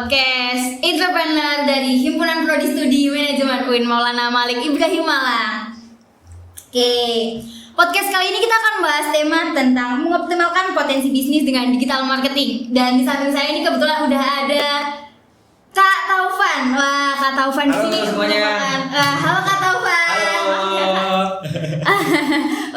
podcast entrepreneur dari Himpunan Prodi Studi Manajemen UIN Maulana Malik Ibrahim Malang. Oke, podcast kali ini kita akan bahas tema tentang mengoptimalkan potensi bisnis dengan digital marketing. Dan di samping saya ini kebetulan udah ada Kak Taufan. Wah, Kak Taufan di sini. Halo Kak Taufan. Halo.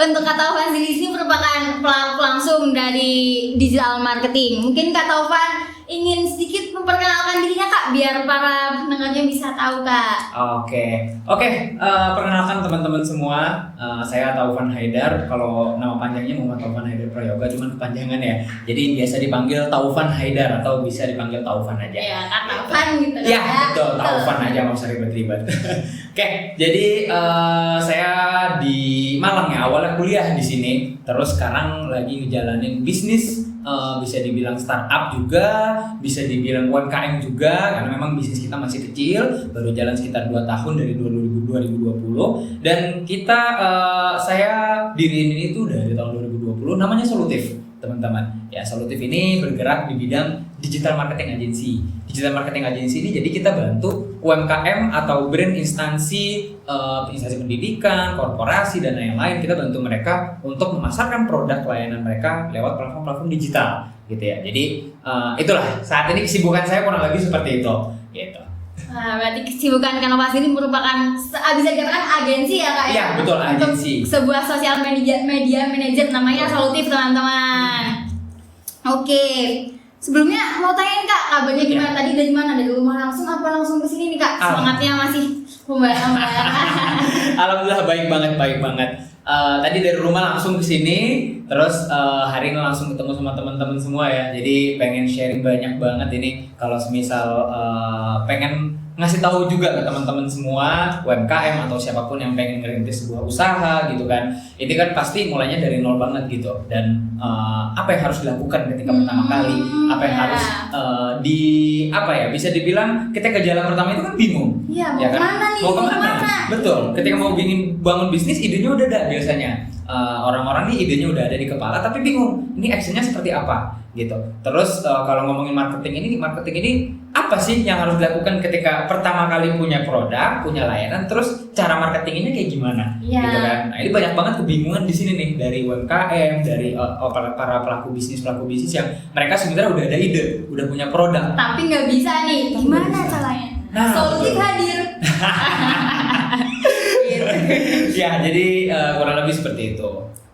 Untuk Kak Taufan di sini merupakan pelaku langsung dari digital marketing. Mungkin Kak Taufan ingin sedikit memperkenalkan dirinya Kak, biar para pendengarnya bisa tahu Kak. Oke. Perkenalkan teman-teman semua, saya Taufan Haidar. Kalau nama panjangnya Muhammad Taufan Haidar Prayoga, cuman kepanjangan ya. Jadi biasa dipanggil Taufan Haidar atau bisa dipanggil Taufan aja. Ya, Kak Taufan gitu. Ya, betul. Taufan aja, nggak usah ribet-ribet. Oke, jadi saya di Malang ya. Awalnya kuliah di sini, terus sekarang lagi ngejalanin bisnis. Bisa dibilang startup juga, bisa dibilang UMKM juga, karena memang bisnis kita masih kecil, baru jalan sekitar 2 tahun dari 2020, dan saya diriin itu dari tahun 2020, namanya Solutif teman-teman. Ya, Solutif ini bergerak di bidang digital marketing agency. Digital marketing agency ini jadi kita bantu UMKM atau brand instansi pendidikan, korporasi dan lain-lain. Kita bantu mereka untuk memasarkan produk layanan mereka lewat platform-platform digital, gitu ya. Jadi itulah saat ini kesibukan saya kurang lebih seperti itu, gitu. Berarti kesibukan Kanvas ini merupakan bisa dikatakan agensi ya Kak? Iya, betul, agensi. Untuk sebuah sosial media manager namanya Solutif teman-teman. Oke. Sebelumnya mau tanyain Kak, kabarnya gimana? Tadi dari mana? Dari rumah langsung apa langsung ke sini nih Kak? Semangatnya masih pembahasan. Alhamdulillah baik banget. Tadi dari rumah langsung ke sini, terus hari ini langsung ketemu sama teman-teman semua ya. Jadi pengen sharing banyak banget ini. Kalau semisal pengen ngasih tahu juga ke teman-teman semua UMKM atau siapapun yang pengen ngerintis sebuah usaha gitu kan. Ini kan pasti mulainya dari nol banget gitu. Dan apa yang harus dilakukan ketika pertama kali, apa yang harus bisa dibilang kita ke jalan pertama itu kan bingung. Iya, mau ya kan? kemana nih? Mau kemana? Betul. Ketika mau bangun bisnis, idenya udah ada biasanya. Orang-orang nih idenya udah ada di kepala tapi bingung ini actionnya seperti apa gitu. Terus kalau ngomongin marketing ini apa sih yang harus dilakukan ketika pertama kali punya produk, punya layanan, terus cara marketinginnya kayak gimana, gitu kan? Nah ini banyak banget kebingungan di sini nih dari UMKM, dari para pelaku bisnis yang mereka sebenarnya udah ada ide, udah punya produk, tapi nggak bisa nih, gimana caranya? Solutif hadir. Ya, jadi kurang lebih seperti itu.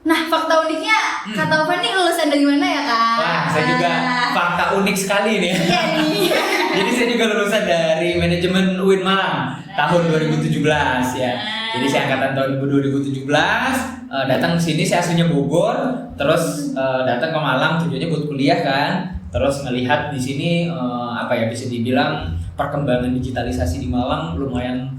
Nah, fakta uniknya Kak Taufan ini lulusan dari mana ya Kak? Wah, saya juga fakta unik sekali nih. Iya nih. Jadi saya juga lulusan dari manajemen UIN Malang tahun 2017 ya. Jadi saya angkatan tahun 2017, datang ke sini, saya aslinya Bogor, terus datang ke Malang tujuannya buat kuliah kan. Terus melihat di sini bisa dibilang perkembangan digitalisasi di Malang lumayan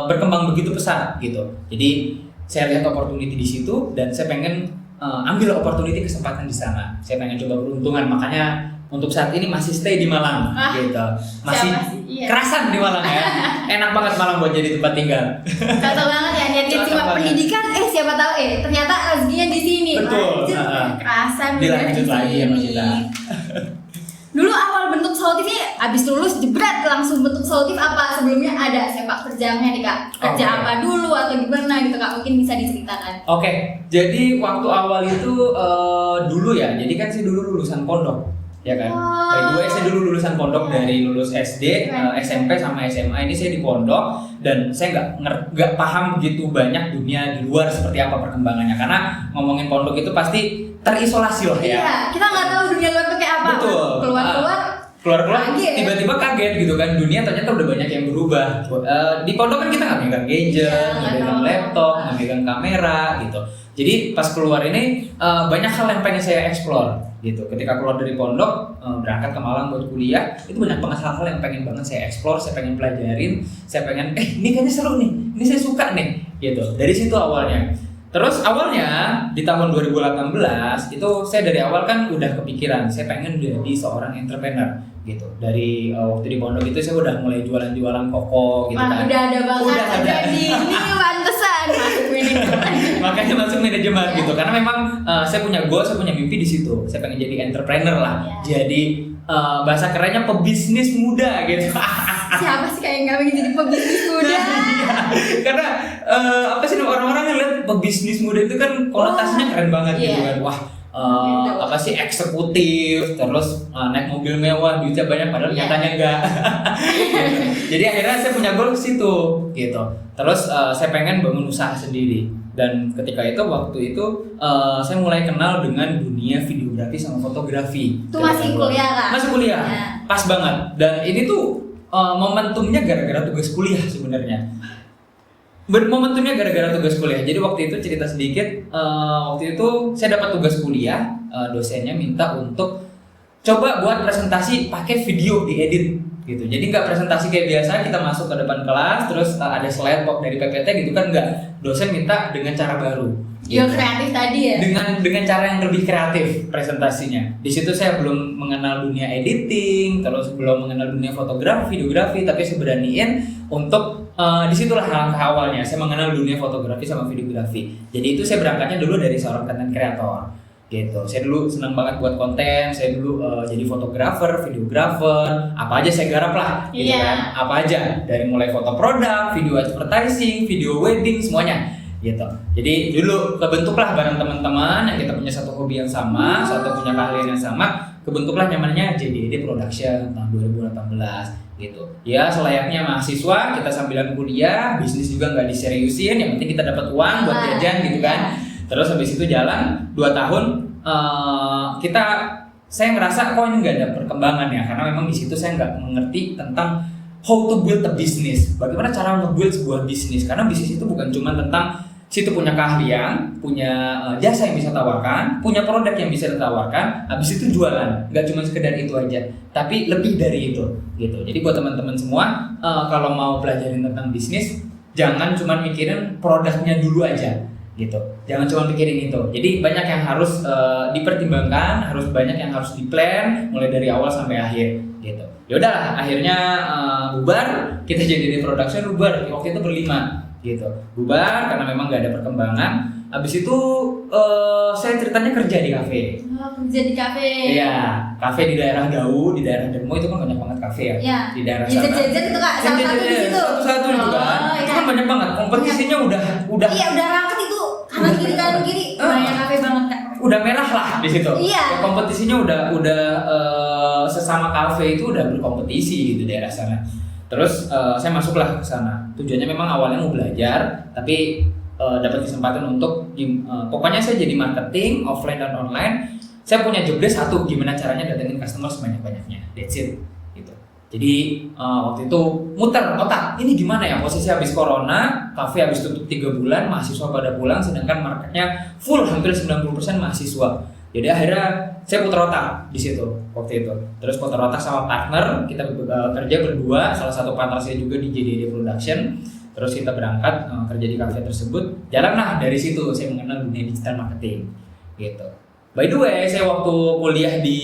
berkembang begitu pesat gitu. Jadi saya lihat opportunity di situ dan saya pengen ambil opportunity kesempatan di sana. Saya pengen coba peruntungan, makanya untuk saat ini masih stay di Malang gitu. Masih kerasan di Malang ya. Enak banget Malang buat jadi tempat tinggal. Cocok banget ya, niatnya cuma pendidikan, siapa tahu ternyata rezekinya di sini. Betul. Kerasan dilanjut lagi ya Mas Cita. Dulu awal bentuk Solutif ini abis lulus jebret langsung bentuk Solutif apa? Sebelumnya ada sepak terjangnya nih Kak? Kerja apa dulu atau gimana gitu Kak? Mungkin bisa diceritakan. Oke, jadi waktu awal itu dulu ya, jadi kan saya dulu lulusan pondok ya kan. Dari dua saya dulu lulusan pondok, dari lulus SD, SMP sama SMA ini saya di pondok, dan saya nggak paham begitu banyak dunia di luar seperti apa perkembangannya, karena ngomongin pondok itu pasti terisolasi lah ya. Iya, kita nggak tahu dunia luar tuh kayak apa. Betul. Keluar tiba-tiba kaget gitu kan, dunia ternyata udah banyak yang berubah. Di pondok kan kita nggak megang gadget, nggak megang laptop, nggak megang kamera gitu. Jadi pas keluar ini banyak hal yang pengen saya explore gitu. Ketika keluar dari pondok, berangkat ke Malang buat kuliah, itu banyak banget hal-hal yang pengen banget saya explore, saya pengen pelajarin, saya pengen ini kayaknya seru nih, ini saya suka nih gitu. Dari situ awalnya. Terus awalnya di tahun 2018 itu saya dari awal kan udah kepikiran saya pengen jadi seorang entrepreneur gitu. Dari waktu di pondok itu saya udah mulai jualan koko gitu kan. Udah ada banget jadi ini pantesan masuk manajemen. Makanya masuk manajemen gitu karena memang saya punya goal, saya punya mimpi di situ. Saya pengen jadi entrepreneur lah. Jadi bahasa kerennya pebisnis muda gitu. Siapa sih kayak nggak pengen jadi pebisnis muda? Iya. Karena apa sih orang-orang ngeliat pebisnis muda itu kan konotasinya keren banget gitu kan. Wah, apa sih eksekutif, terus naik mobil mewah, duitnya banyak, padahal nyatanya enggak. Gitu. Jadi akhirnya saya punya goal ke situ gitu. Terus saya pengen bangun usaha sendiri. Dan ketika itu waktu itu saya mulai kenal dengan dunia videografi sama fotografi. Itu masih kuliah kan? Masih kuliah, Ya. pas banget. Dan ini tuh momentumnya gara-gara tugas kuliah sebenarnya. Momentumnya gara-gara tugas kuliah. Jadi waktu itu cerita sedikit. Waktu itu saya dapat tugas kuliah. Dosennya minta untuk coba buat presentasi pakai video diedit gitu. Jadi nggak presentasi kayak biasa kita masuk ke depan kelas terus ada slide pop dari PPT gitu kan, nggak. Dosen minta dengan cara baru. Yang kreatif tadi ya? Dengan cara yang lebih kreatif presentasinya. Di situ saya belum mengenal dunia editing, terus belum mengenal dunia fotografi, videografi, tapi saya beraniin untuk disitulah langkah awalnya. Saya mengenal dunia fotografi sama videografi. Jadi itu saya berangkatnya dulu dari seorang content creator. Gitu. Saya dulu senang banget buat konten, saya dulu jadi fotografer, videografer, apa aja saya garap lah, gitu kan. Apa aja, dari mulai foto produk, video advertising, video wedding, semuanya. Gitu. Jadi dulu kebentuklah bareng teman-teman yang kita punya satu hobi yang sama, satu punya keahlian yang sama, kebentuklah namanya JDD Production tahun 2018 gitu. Ya selayaknya mahasiswa kita sambilan kuliah, bisnis juga nggak diseriusin, yang penting kita dapat uang buat jajan gitu kan. Terus habis itu jalan 2 tahun saya ngerasa kok ini nggak ada perkembangan ya, karena memang di situ saya nggak mengerti tentang how to build a business, bagaimana cara nge-build sebuah bisnis, karena bisnis itu bukan cuma tentang situ punya keahlian, punya jasa yang bisa tawarkan, punya produk yang bisa ditawarkan, habis itu jualan, nggak cuma sekedar itu aja, tapi lebih dari itu gitu. Jadi buat teman-teman semua kalau mau pelajarin tentang bisnis, jangan cuma mikirin produknya dulu aja gitu, jangan cuma pikirin itu. Jadi banyak yang harus dipertimbangkan, harus banyak yang harus diplan mulai dari awal sampai akhir gitu. Ya udahlah, akhirnya bubar, kita jadi di production, bubar waktu itu berlima gitu, bubar karena memang nggak ada perkembangan. Habis itu saya ceritanya kerja di kafe. Kerja di kafe. Iya, kafe di daerah Dau, di daerah Demo itu kan banyak banget kafe ya. Iya. Di daerah sana. Jajan itu kak, salah satu di situ. Satu itu kan. Itu kan banyak banget, kompetisinya udah. Iya, udah raket itu. Kanan kiri banyak kafe banget kak. Udah merah lah di situ. Iya. Ya, kompetisinya udah sesama kafe itu udah berkompetisi gitu daerah sana. Terus saya masuklah ke sana. Tujuannya memang awalnya mau belajar, tapi dapat kesempatan untuk pokoknya saya jadi marketing offline dan online. Saya punya job desk satu, gimana caranya datengin customer sebanyak-banyaknya. That's it gitu. Jadi waktu itu muter otak, ini gimana ya, posisi habis corona, kafe habis tutup 3 bulan, mahasiswa pada pulang, sedangkan marketnya full, hampir 90% mahasiswa. Jadi akhirnya saya putar otak di situ waktu itu. Terus putar otak sama partner, kita kerja berdua, salah satu partner saya juga di JDD Production. Terus kita berangkat kerja di kafe tersebut. Jalanlah dari situ saya mengenal dunia digital marketing gitu. By the way, saya waktu kuliah di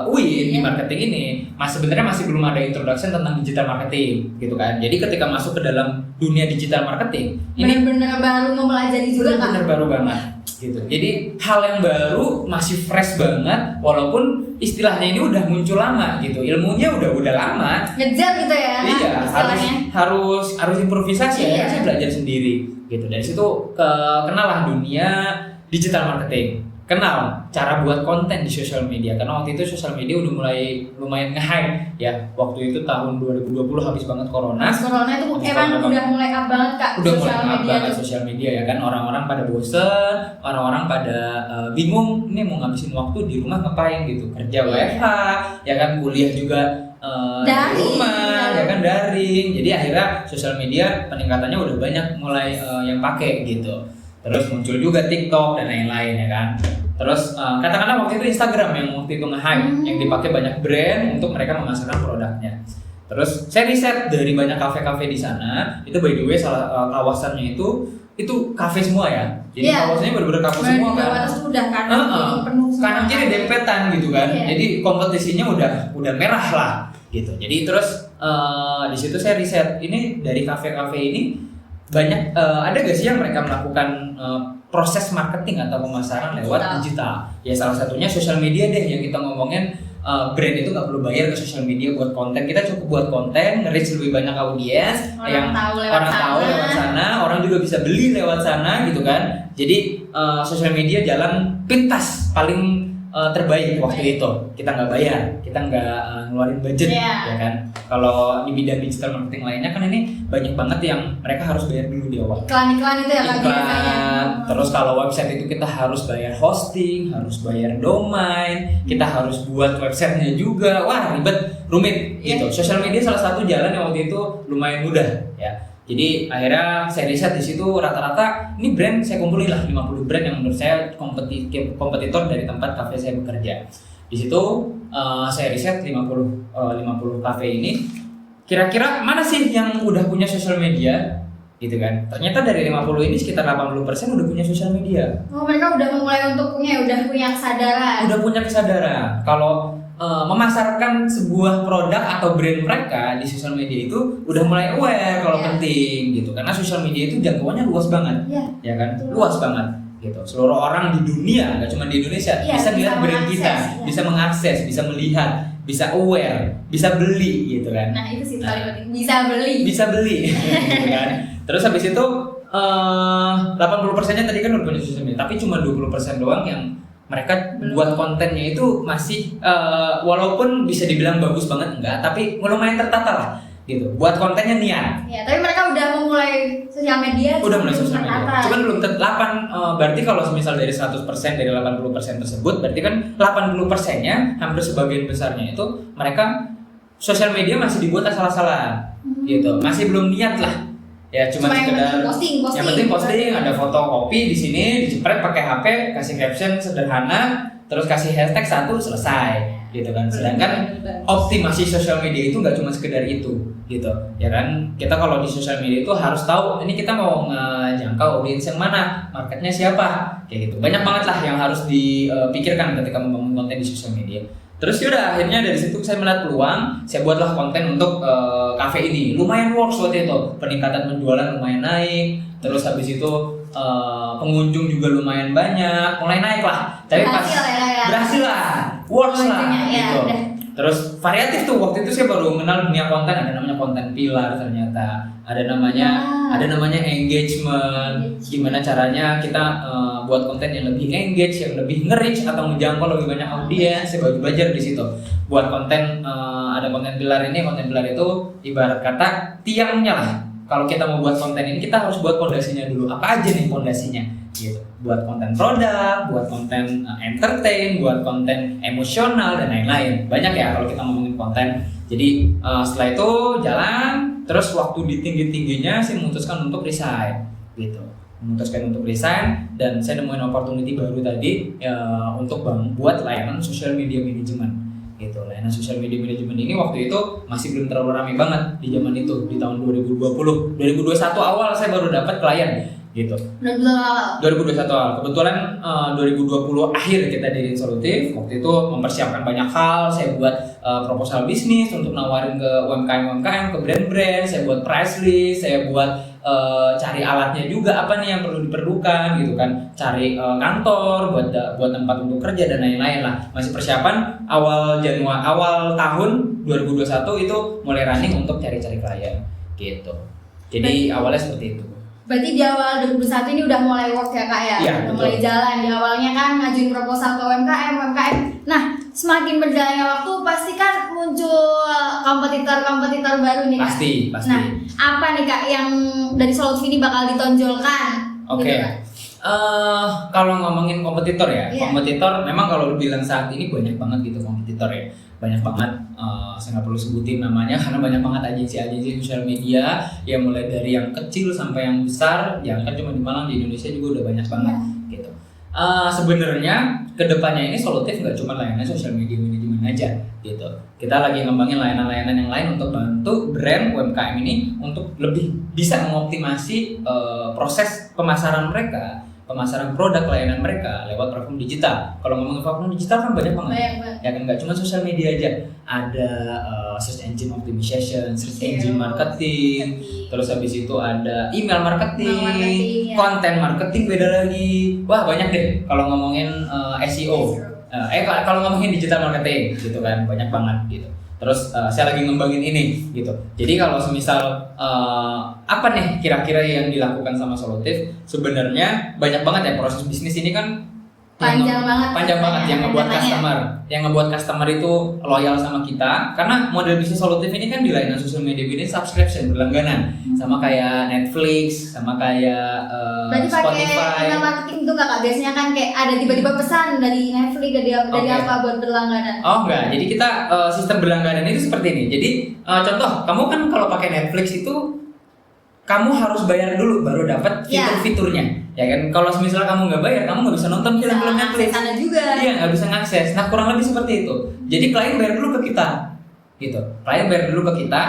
UIN di marketing ini, sebenarnya masih belum ada introduction tentang digital marketing, gitu kan. Jadi ketika masuk ke dalam dunia digital marketing, ini benar-benar baru mempelajari juga kan? Benar baru banget, gitu. Jadi hal yang baru, masih fresh banget, walaupun istilahnya ini udah muncul lama, gitu. Ilmunya udah lama. Ngejar gitu ya? Iya, istilahnya. harus improvisasi. Iya. Saya belajar sendiri, gitu. Dari situ kenal lah dunia digital marketing. Kenal cara buat konten di sosial media, karena waktu itu sosial media udah mulai lumayan nge-hype ya. Waktu itu tahun 2020 habis banget corona. Corona itu emang udah mulai up banget kak. Udah mulai up banget sosial media ya kan. Orang-orang pada bosen, orang-orang pada bingung ini mau ngabisin waktu di rumah ngapain gitu. Kerja WFH, ya kan, kuliah juga di rumah, ya kan, daring. Jadi akhirnya sosial media peningkatannya udah banyak mulai yang pakai gitu. Terus muncul juga TikTok dan lain-lain ya kan. Terus katakanlah waktu itu Instagram yang waktu itu nge-hype, yang dipakai banyak brand untuk mereka memasarkan produknya. Terus saya riset dari banyak kafe-kafe di sana. Itu by the way kawasannya itu kafe semua ya. Jadi kawasannya bener-bener kafe semua kan. Atas tuh udah kanan kiri penuh semua. Kanan kiri dempetan gitu kan. Jadi kompetisinya udah merah lah gitu. Jadi terus di situ saya riset ini dari kafe-kafe ini banyak ada gak sih yang mereka melakukan proses marketing atau pemasaran lewat digital. Ya salah satunya sosial media deh yang kita ngomongin brand itu nggak perlu bayar ke sosial media buat konten. Kita cukup buat konten, nge-reach lebih banyak audiens, Orang tahu lewat sana, orang juga bisa beli lewat sana gitu kan. Jadi sosial media jalan pintas paling terbaik waktu itu. Kita nggak bayar, kita nggak ngeluarin budget, ya kan. Kalau di bidang digital marketing lainnya kan ini banyak banget yang mereka harus bayar dulu di awal. Iklan itu ya kan biasanya. Terus kalau website itu kita harus bayar hosting, harus bayar domain, kita harus buat websitenya juga. Wah, ribet, rumit gitu. Sosial media salah satu jalan yang waktu itu lumayan mudah ya. Jadi akhirnya saya riset di situ rata-rata ini brand saya kumpulin lah 50 brand yang menurut saya kompetitor dari tempat kafe saya bekerja. Di situ saya riset 50 kafe ini kira-kira mana sih yang udah punya sosial media gitu kan. Ternyata dari 50 ini sekitar 80% udah punya sosial media. Oh, mereka udah memulai untuk udah punya kesadaran. Udah punya kesadaran kalau memasarkan sebuah produk atau brand mereka di sosial media itu udah mulai aware kalau penting gitu, karena sosial media itu jangkauannya luas banget, ya kan, luas banget gitu. Seluruh orang di dunia, nggak cuma di Indonesia, bisa lihat brand kita, bisa mengakses, bisa melihat, bisa aware, bisa beli gitu kan. Nah itu sih paling penting, bisa beli gitu kan. Terus habis itu 80%-nya tadi kan udah punya sosial media, tapi cuma 20% doang yang mereka buat kontennya itu masih walaupun bisa dibilang bagus banget enggak, tapi lumayan tertata lah gitu. Buat kontennya niat. Ya, tapi mereka udah memulai sosial media. Udah mulai sosial media. Cuman belum berarti kalau misal dari 100% dari 80% tersebut, berarti kan 80%-nya hampir sebagian besarnya itu mereka sosial media masih dibuat asal-asalan gitu. Masih belum niat lah. Ya cuma sekedar yang penting posting, ada foto kopi di sini, dijepret pakai HP, kasih caption sederhana, terus kasih hashtag satu, selesai gitu kan. Sedangkan optimasi sosial media itu nggak cuma sekedar itu gitu ya kan. Kita kalau di sosial media itu harus tahu ini kita mau ngejangkau audiens yang mana, marketnya siapa, kayak gitu. Banyak banget lah yang harus dipikirkan ketika membangun konten di sosial media. Terus yaudah akhirnya dari situ saya melihat peluang, saya buatlah konten untuk cafe ini. Lumayan works waktu itu, peningkatan penjualan lumayan naik. Terus habis itu pengunjung juga lumayan banyak, mulai naik lah. Tapi berhasil lah, works lah gitu. Terus variatif tuh, waktu itu saya baru mengenal dunia konten, ada namanya konten pilar ternyata. Ada namanya engagement. Gimana caranya kita buat konten yang lebih engage, yang lebih nge-reach atau menjangkau lebih banyak audiens. Saya baru belajar di situ. Buat konten ada konten pilar ini, konten pilar itu ibarat kata tiangnya lah. Kalau kita mau buat konten ini kita harus buat fondasinya dulu. Apa aja nih fondasinya? Gitu. Buat konten produk, buat konten entertain, buat konten emosional dan lain-lain. Banyak ya kalau kita ngomongin konten. Jadi setelah itu jalan, terus waktu di tinggi-tingginya saya memutuskan untuk resign gitu. Dan saya nemuin opportunity baru tadi untuk buat layanan social media management gitu. Layanan social media management ini waktu itu masih belum terlalu ramai banget di zaman itu, di tahun 2021 awal saya baru dapat klien gitu. 2021 awal. Kebetulan 2020 akhir kita di Insolutif. Waktu itu mempersiapkan banyak hal. Saya buat proposal bisnis untuk nawarin ke UMKM, ke brand-brand. Saya buat price list. Saya buat cari alatnya juga apa nih yang perlu diperlukan gitu kan. Cari kantor buat tempat untuk kerja dan lain-lain lah. Masih persiapan awal tahun 2021 itu mulai running untuk cari-cari klien gitu. Jadi awalnya seperti itu. Berarti di awal 2021 ini udah mulai work ya Kak ya? Iya, udah mulai jalan. Di awalnya kan ngajuin proposal ke UMKM. Nah, semakin berjalannya waktu pasti kan muncul kompetitor baru nih Kak. Pasti. Nah, apa nih Kak yang dari Insolutif ini bakal ditonjolkan? Oke. Gitu, kalau ngomongin kompetitor ya, Iya. Kompetitor memang kalau bilang saat ini banyak banget gitu kompetitor ya. Banyak banget, saya nggak perlu sebutin namanya karena banyak banget agensi-agensi sosial media yang mulai dari yang kecil sampai yang besar, yang kan cuma di Malang, di Indonesia juga udah banyak banget gitu. Sebenarnya kedepannya ini Insolutif nggak cuma layanan sosial media manajemen aja gitu. Kita lagi ngembangin layanan-layanan yang lain untuk bantu brand UMKM ini untuk lebih bisa mengoptimasi proses pemasaran mereka, pemasaran produk layanan mereka lewat platform digital. Kalau ngomongin platform digital kan banyak banget. Ya kan nggak cuma sosial media aja. Ada search engine optimization, search engine marketing, terus habis itu ada email marketing, konten marketing beda lagi. Wah, banyak deh kalau ngomongin SEO. Kalau ngomongin digital marketing gitu kan banyak banget gitu. Terus saya lagi ngembangin ini gitu. Jadi kalau semisal apa nih kira-kira yang dilakukan sama Solutif, sebenarnya banyak banget ya proses bisnis ini kan Panjang banget yang ngebuat customer itu loyal sama kita, karena model bisnis Solutif ini kan di layanan sosial media ini subscription berlangganan sama kayak Netflix, sama kayak Berarti pakai Spotify. email marketing itu nggak kak? Biasanya kan kayak ada tiba-tiba pesan dari Netflix dari Oke. apa buat berlangganan. Oh enggak, jadi kita sistem berlangganan itu seperti ini. Jadi contoh, kamu kan kalau pakai Netflix itu kamu harus bayar dulu baru dapat fitur-fiturnya, ya kan? Kalau misalnya kamu nggak bayar, kamu nggak bisa nonton film-film Netflix. Sana juga. Iya, nggak bisa ngakses. Nah kurang lebih seperti itu. Jadi klien bayar dulu ke kita, gitu. Klien bayar dulu ke kita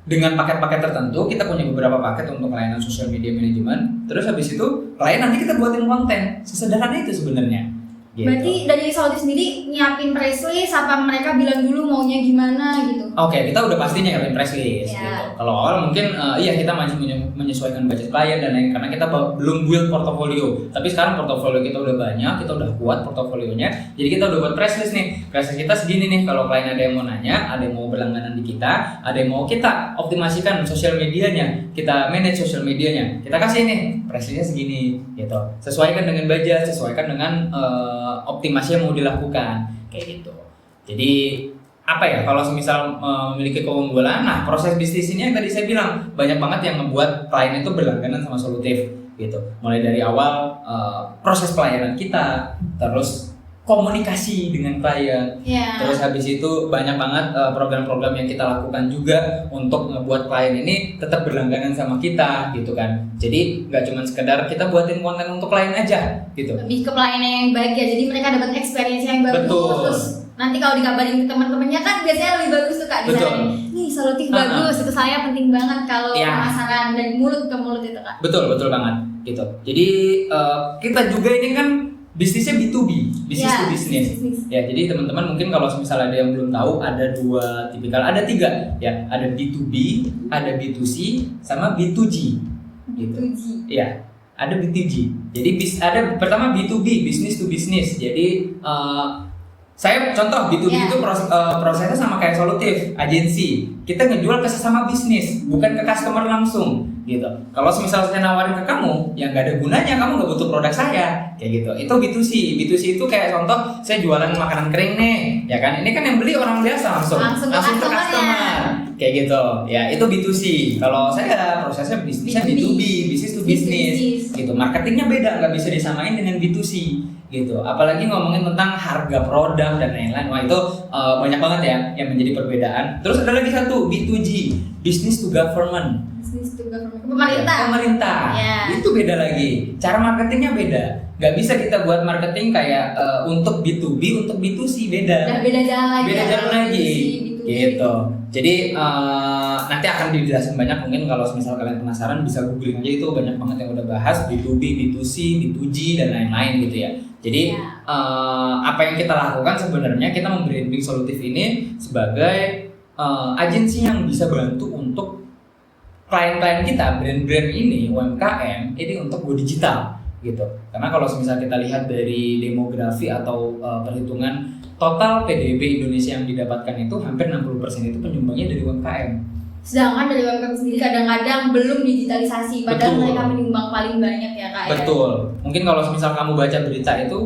dengan paket-paket tertentu. Kita punya beberapa paket untuk layanan social media management. Terus habis itu klien nanti kita buatin konten. Sesederhana itu sebenarnya. Gitu. Berarti dari Solutif sendiri nyiapin press list apa mereka bilang dulu maunya gimana gitu? Oke, kita udah pasti nyiapin press list Ya. gitu. Kalau awal mungkin iya kita masih menyesuaikan budget klien dan lain karena kita belum build portofolio. Tapi sekarang portofolio kita udah banyak, kita udah kuat portofolionya. Jadi kita udah buat press list nih. Press list kita segini nih. Kalau klien ada yang mau nanya, ada yang mau berlangganan di kita, ada yang mau kita optimasikan sosial medianya, kita manage sosial medianya. Kita kasih nih press listnya segini gitu. Sesuaikan dengan budget, sesuaikan dengan optimasi yang mau dilakukan kayak gitu. Jadi apa ya kalau semisal memiliki keunggulan, nah proses bisnis ini yang tadi saya bilang banyak banget yang membuat klien itu berlangganan sama Solutif gitu. Mulai dari awal proses pelayanan kita, terus komunikasi dengan klien, terus habis itu banyak banget program-program yang kita lakukan juga untuk ngebuat klien ini tetap berlangganan sama kita gitu kan. Jadi nggak cuma sekedar kita buatin konten untuk klien aja gitu. Lebih ke pelayanan yang baik ya, jadi mereka dapat experience yang bagus. Betul. Terus nanti kalau dikabarin ke teman-temannya kan biasanya lebih bagus tuh kak. Betul. Nih Solutif bagus, itu saya penting banget kalau pemasaran dari mulut ke mulut itu kak. Betul banget gitu. Jadi kita juga ini kan bisnisnya B2B, bisnis to business. Ya, jadi teman-teman mungkin kalau misalnya ada yang belum tahu, ada 2 tipikal, ada 3 ya, ada B2B, ada B2C, sama B2G. Gitu. Ya, ada B2G. Jadi ada pertama B2B, business to business. Jadi saya contoh B2B itu prosesnya sama kayak Solutif, agensi. Kita ngejual ke sesama bisnis, bukan ke customer langsung gitu. Kalau misal saya nawarin ke kamu yang gak ada gunanya, kamu gak butuh produk saya kayak gitu. Itu B2C. B2C itu kayak contoh saya jualan makanan kering nih, ya kan? Ini kan yang beli orang biasa langsung ke customer kayak gitu. Ya, itu B2C. Kalau saya prosesnya bisnisnya B2B, business to business gitu. Marketingnya beda, nggak bisa disamain dengan B2C gitu. Apalagi ngomongin tentang harga produk dan lain-lain. Wah, itu banyak banget ya yang menjadi perbedaan. Terus ada lagi satu B2G, business to government. Pemerintah. Itu beda lagi. Cara marketingnya beda. Gak bisa kita buat marketing kayak untuk B2B, untuk B2C beda. Beda jalan lagi. Gitu. Jadi nanti akan dijelaskan banyak, mungkin kalau misal kalian penasaran bisa googling aja, itu banyak banget yang udah bahas B2B, B2C, B2G dan lain-lain gitu ya. Jadi apa yang kita lakukan sebenarnya kita membranding Solutif ini sebagai agensi yang bisa bantu untuk klien-klien kita, brand-brand ini, UMKM ini untuk go digital gitu. Karena kalau misalnya kita lihat dari demografi atau perhitungan total PDB Indonesia yang didapatkan itu hampir 60% itu penyumbangnya dari UMKM. Sedangkan dari UMKM sendiri kadang-kadang belum digitalisasi, padahal mereka menyumbang paling banyak ya kak. Betul. Mungkin kalau misal kamu baca berita itu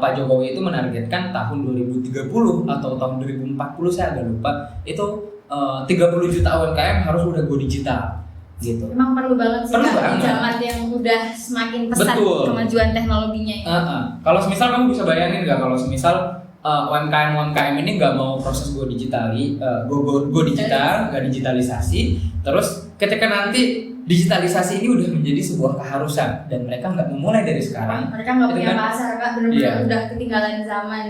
Pak Jokowi itu menargetkan tahun 2030 atau tahun 2040 saya agak lupa, itu 30 juta UMKM harus udah go digital gitu. Memang perlu banget sih di zaman yang udah semakin pesat kemajuan teknologinya ya. Kalau misal kamu bisa bayangin nggak kalau misal UMKM ini nggak mau proses go digital, nggak digitalisasi, terus ketika nanti digitalisasi ini udah menjadi sebuah keharusan dan mereka nggak memulai dari sekarang, mereka nggak punya pasar kak, benar-benar udah ketinggalan zaman.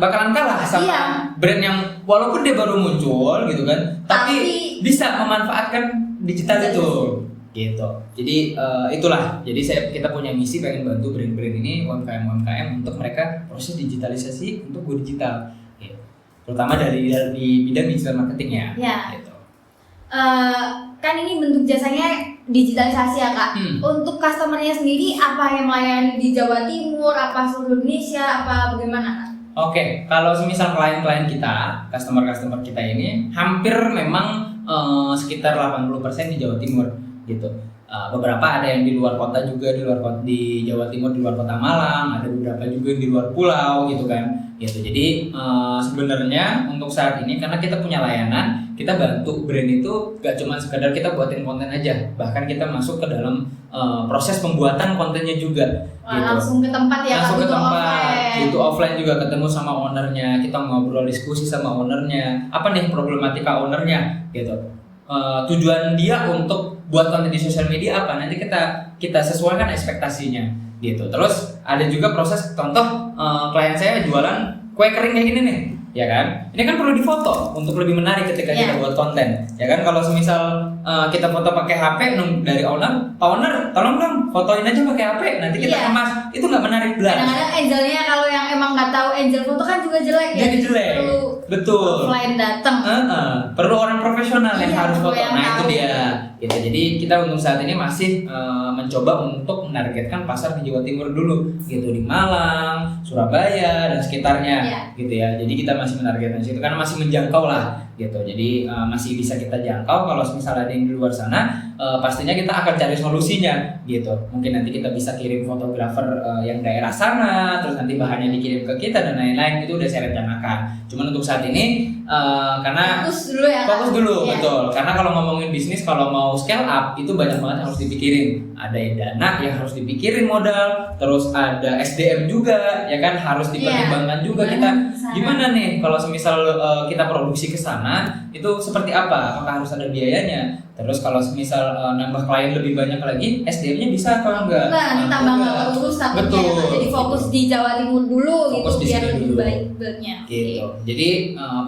Bakalan kalah sama brand yang walaupun dia baru muncul gitu kan, tapi bisa memanfaatkan digital itu. Gitu. Jadi itulah. Jadi kita punya misi pengen bantu brand-brand ini, UMKM untuk mereka proses digitalisasi untuk go digital. Gitu. Terutama dari bidang digital marketing ya. Gitu. Kan ini bentuk jasanya digitalisasi ya kak. Untuk customernya sendiri apa yang melayani di Jawa Timur, apa seluruh Indonesia, apa bagaimana kak? Oke, kalau semisal klien-klien kita, customer kita ini hampir memang sekitar 80% di Jawa Timur gitu. Beberapa ada yang di luar kota juga, di Jawa Timur, di luar kota Malang, ada beberapa juga yang di luar pulau gitu kan. Gitu. Jadi sebenarnya untuk saat ini karena kita punya layanan, kita bantu brand itu gak cuma sekedar kita buatin konten aja, bahkan kita masuk ke dalam proses pembuatan kontennya juga. Gitu. Langsung ke tempat ya, langsung ke tempat, butuh offline juga ketemu sama ownernya, kita ngobrol diskusi sama ownernya, apa nih problematika ownernya gitu. Tujuan dia untuk buat konten di sosial media apa, nanti kita sesuaikan ekspektasinya gitu. Terus ada juga proses, contoh klien saya jualan kue kering kayak gini nih, ya kan? Ini kan perlu difoto untuk lebih menarik ketika kita buat konten, ya kan? Kalau semisal kita foto pakai HP dari owner, Pak owner tolong dong fotoin aja pakai HP, nanti kita kemas, itu nggak menarik banget. Kadang-kadang angelnya kalau yang emang nggak tahu angel foto kan juga jelek ya. Jadi jelek. Perlu betul. offline datang. Perlu orang profesional yang harus foto. Yang Nah tahu. itu dia. Gitu. Jadi kita untuk saat ini masih mencoba untuk menargetkan pasar di Jawa Timur dulu, gitu, di Malang, Surabaya dan sekitarnya, gitu ya. Jadi kita masih menargetkan situ karena masih menjangkau lah, gitu. Jadi masih bisa kita jangkau. Kalau misalnya ada yang di luar sana, pastinya kita akan cari solusinya, gitu. Mungkin nanti kita bisa kirim fotografer yang daerah sana, terus nanti bahannya dikirim ke kita dan lain-lain, itu udah saya rencanakan. Cuman untuk saat ini karena fokus dulu ya. Fokus dulu, betul. Karena kalau ngomongin bisnis, kalau mau scale up itu banyak banget yang harus dipikirin. Ada dana yang harus dipikirin modal, terus ada SDM juga, ya kan harus dipertimbangkan juga kita. Gimana nih kalau semisal kita produksi ke sana, itu seperti apa? Apakah harus ada biayanya? Terus kalau semisal nambah klien lebih banyak lagi, SDM-nya bisa atau enggak? Nah, ditambah nggak urus takutnya. Betul. Jadi fokus di Jawa Timur dulu Fokus gitu di biar sini lebih dulu. baik buildnya. Gitu. Jadi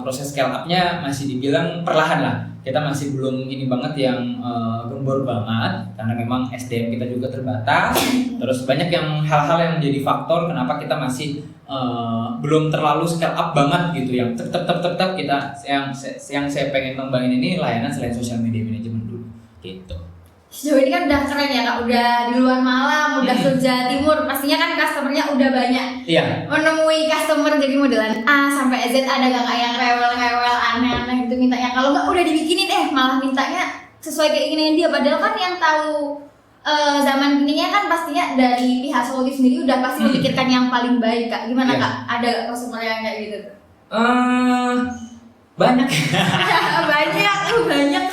proses scale up-nya masih dibilang perlahan lah. Kita masih belum ini banget yang gembor banget karena memang SDM kita juga terbatas. Terus banyak yang hal-hal yang menjadi faktor kenapa kita masih belum terlalu scale up banget gitu. Yang tetap kita yang saya pengen kembangin ini layanan selain social media management dulu gitu. Sejauh ini kan udah keren ya Kak, udah di luar Malang, udah ke Jawa Timur, pastinya kan customernya udah banyak. Iya. Menemui customer dari modelan A sampai Z, ada gak yang rewel-rewel aneh-aneh gitu minta yang kalau nggak udah dibikinin malah mintanya sesuai keinginan dia, padahal kan yang tahu zaman kininya kan pastinya dari pihak Sologi sendiri udah pasti memikirkan yang paling baik Kak. Gimana Kak? Ada gak customer yang kayak gitu? Banyak. banyak.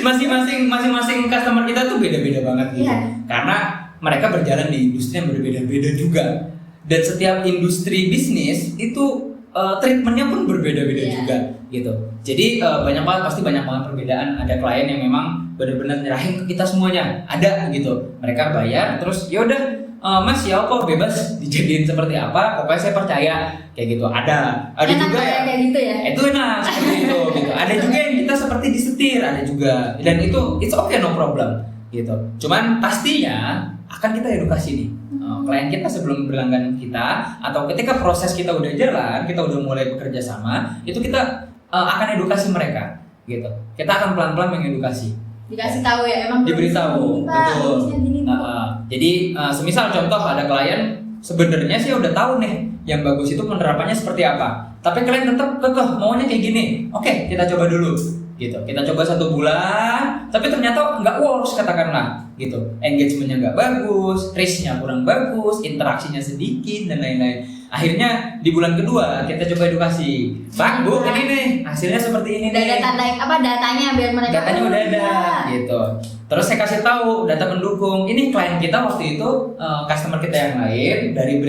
Masing-masing customer kita tuh beda-beda banget gitu. Karena mereka berjalan di industri yang berbeda-beda juga. Dan setiap industri bisnis itu treatmentnya pun berbeda-beda juga gitu. Jadi pasti banyak banget perbedaan. Ada klien yang memang benar-benar nyerahin ke kita semuanya, ada gitu. Mereka bayar terus yaudah Mas ya apa bebas dijadiin seperti apa, pokoknya saya percaya kayak gitu. Ada enak juga ya kayak gitu ya. itu enak seperti itu gitu. Ada juga yang kita seperti disetir, ada juga, dan itu it's okay, no problem gitu. Cuman pastinya akan kita edukasi nih klien kita sebelum berlangganan kita, atau ketika proses kita udah jalan, kita udah mulai bekerja sama, itu kita akan edukasi mereka gitu. Kita akan pelan-pelan mengedukasi. Dikasih tahu ya, emang Diberitahu, betul. Jadi semisal contoh ada klien sebenarnya sih udah tahu nih yang bagus itu penerapannya seperti apa, tapi klien tetap kekeh maunya kayak gini. Oke, kita coba dulu gitu. Kita coba 1 bulan, tapi ternyata nggak works katakanlah gitu. Engagementnya nggak bagus, reach-nya kurang bagus, interaksinya sedikit dan lain-lain. Akhirnya di bulan kedua kita coba edukasi. Bang, Bu, ini nih hasilnya seperti ini udah nih. ada datanya biar mereka Datanya udah ada gitu. Terus saya kasih tahu data pendukung. Ini klien kita waktu itu customer kita yang lain dari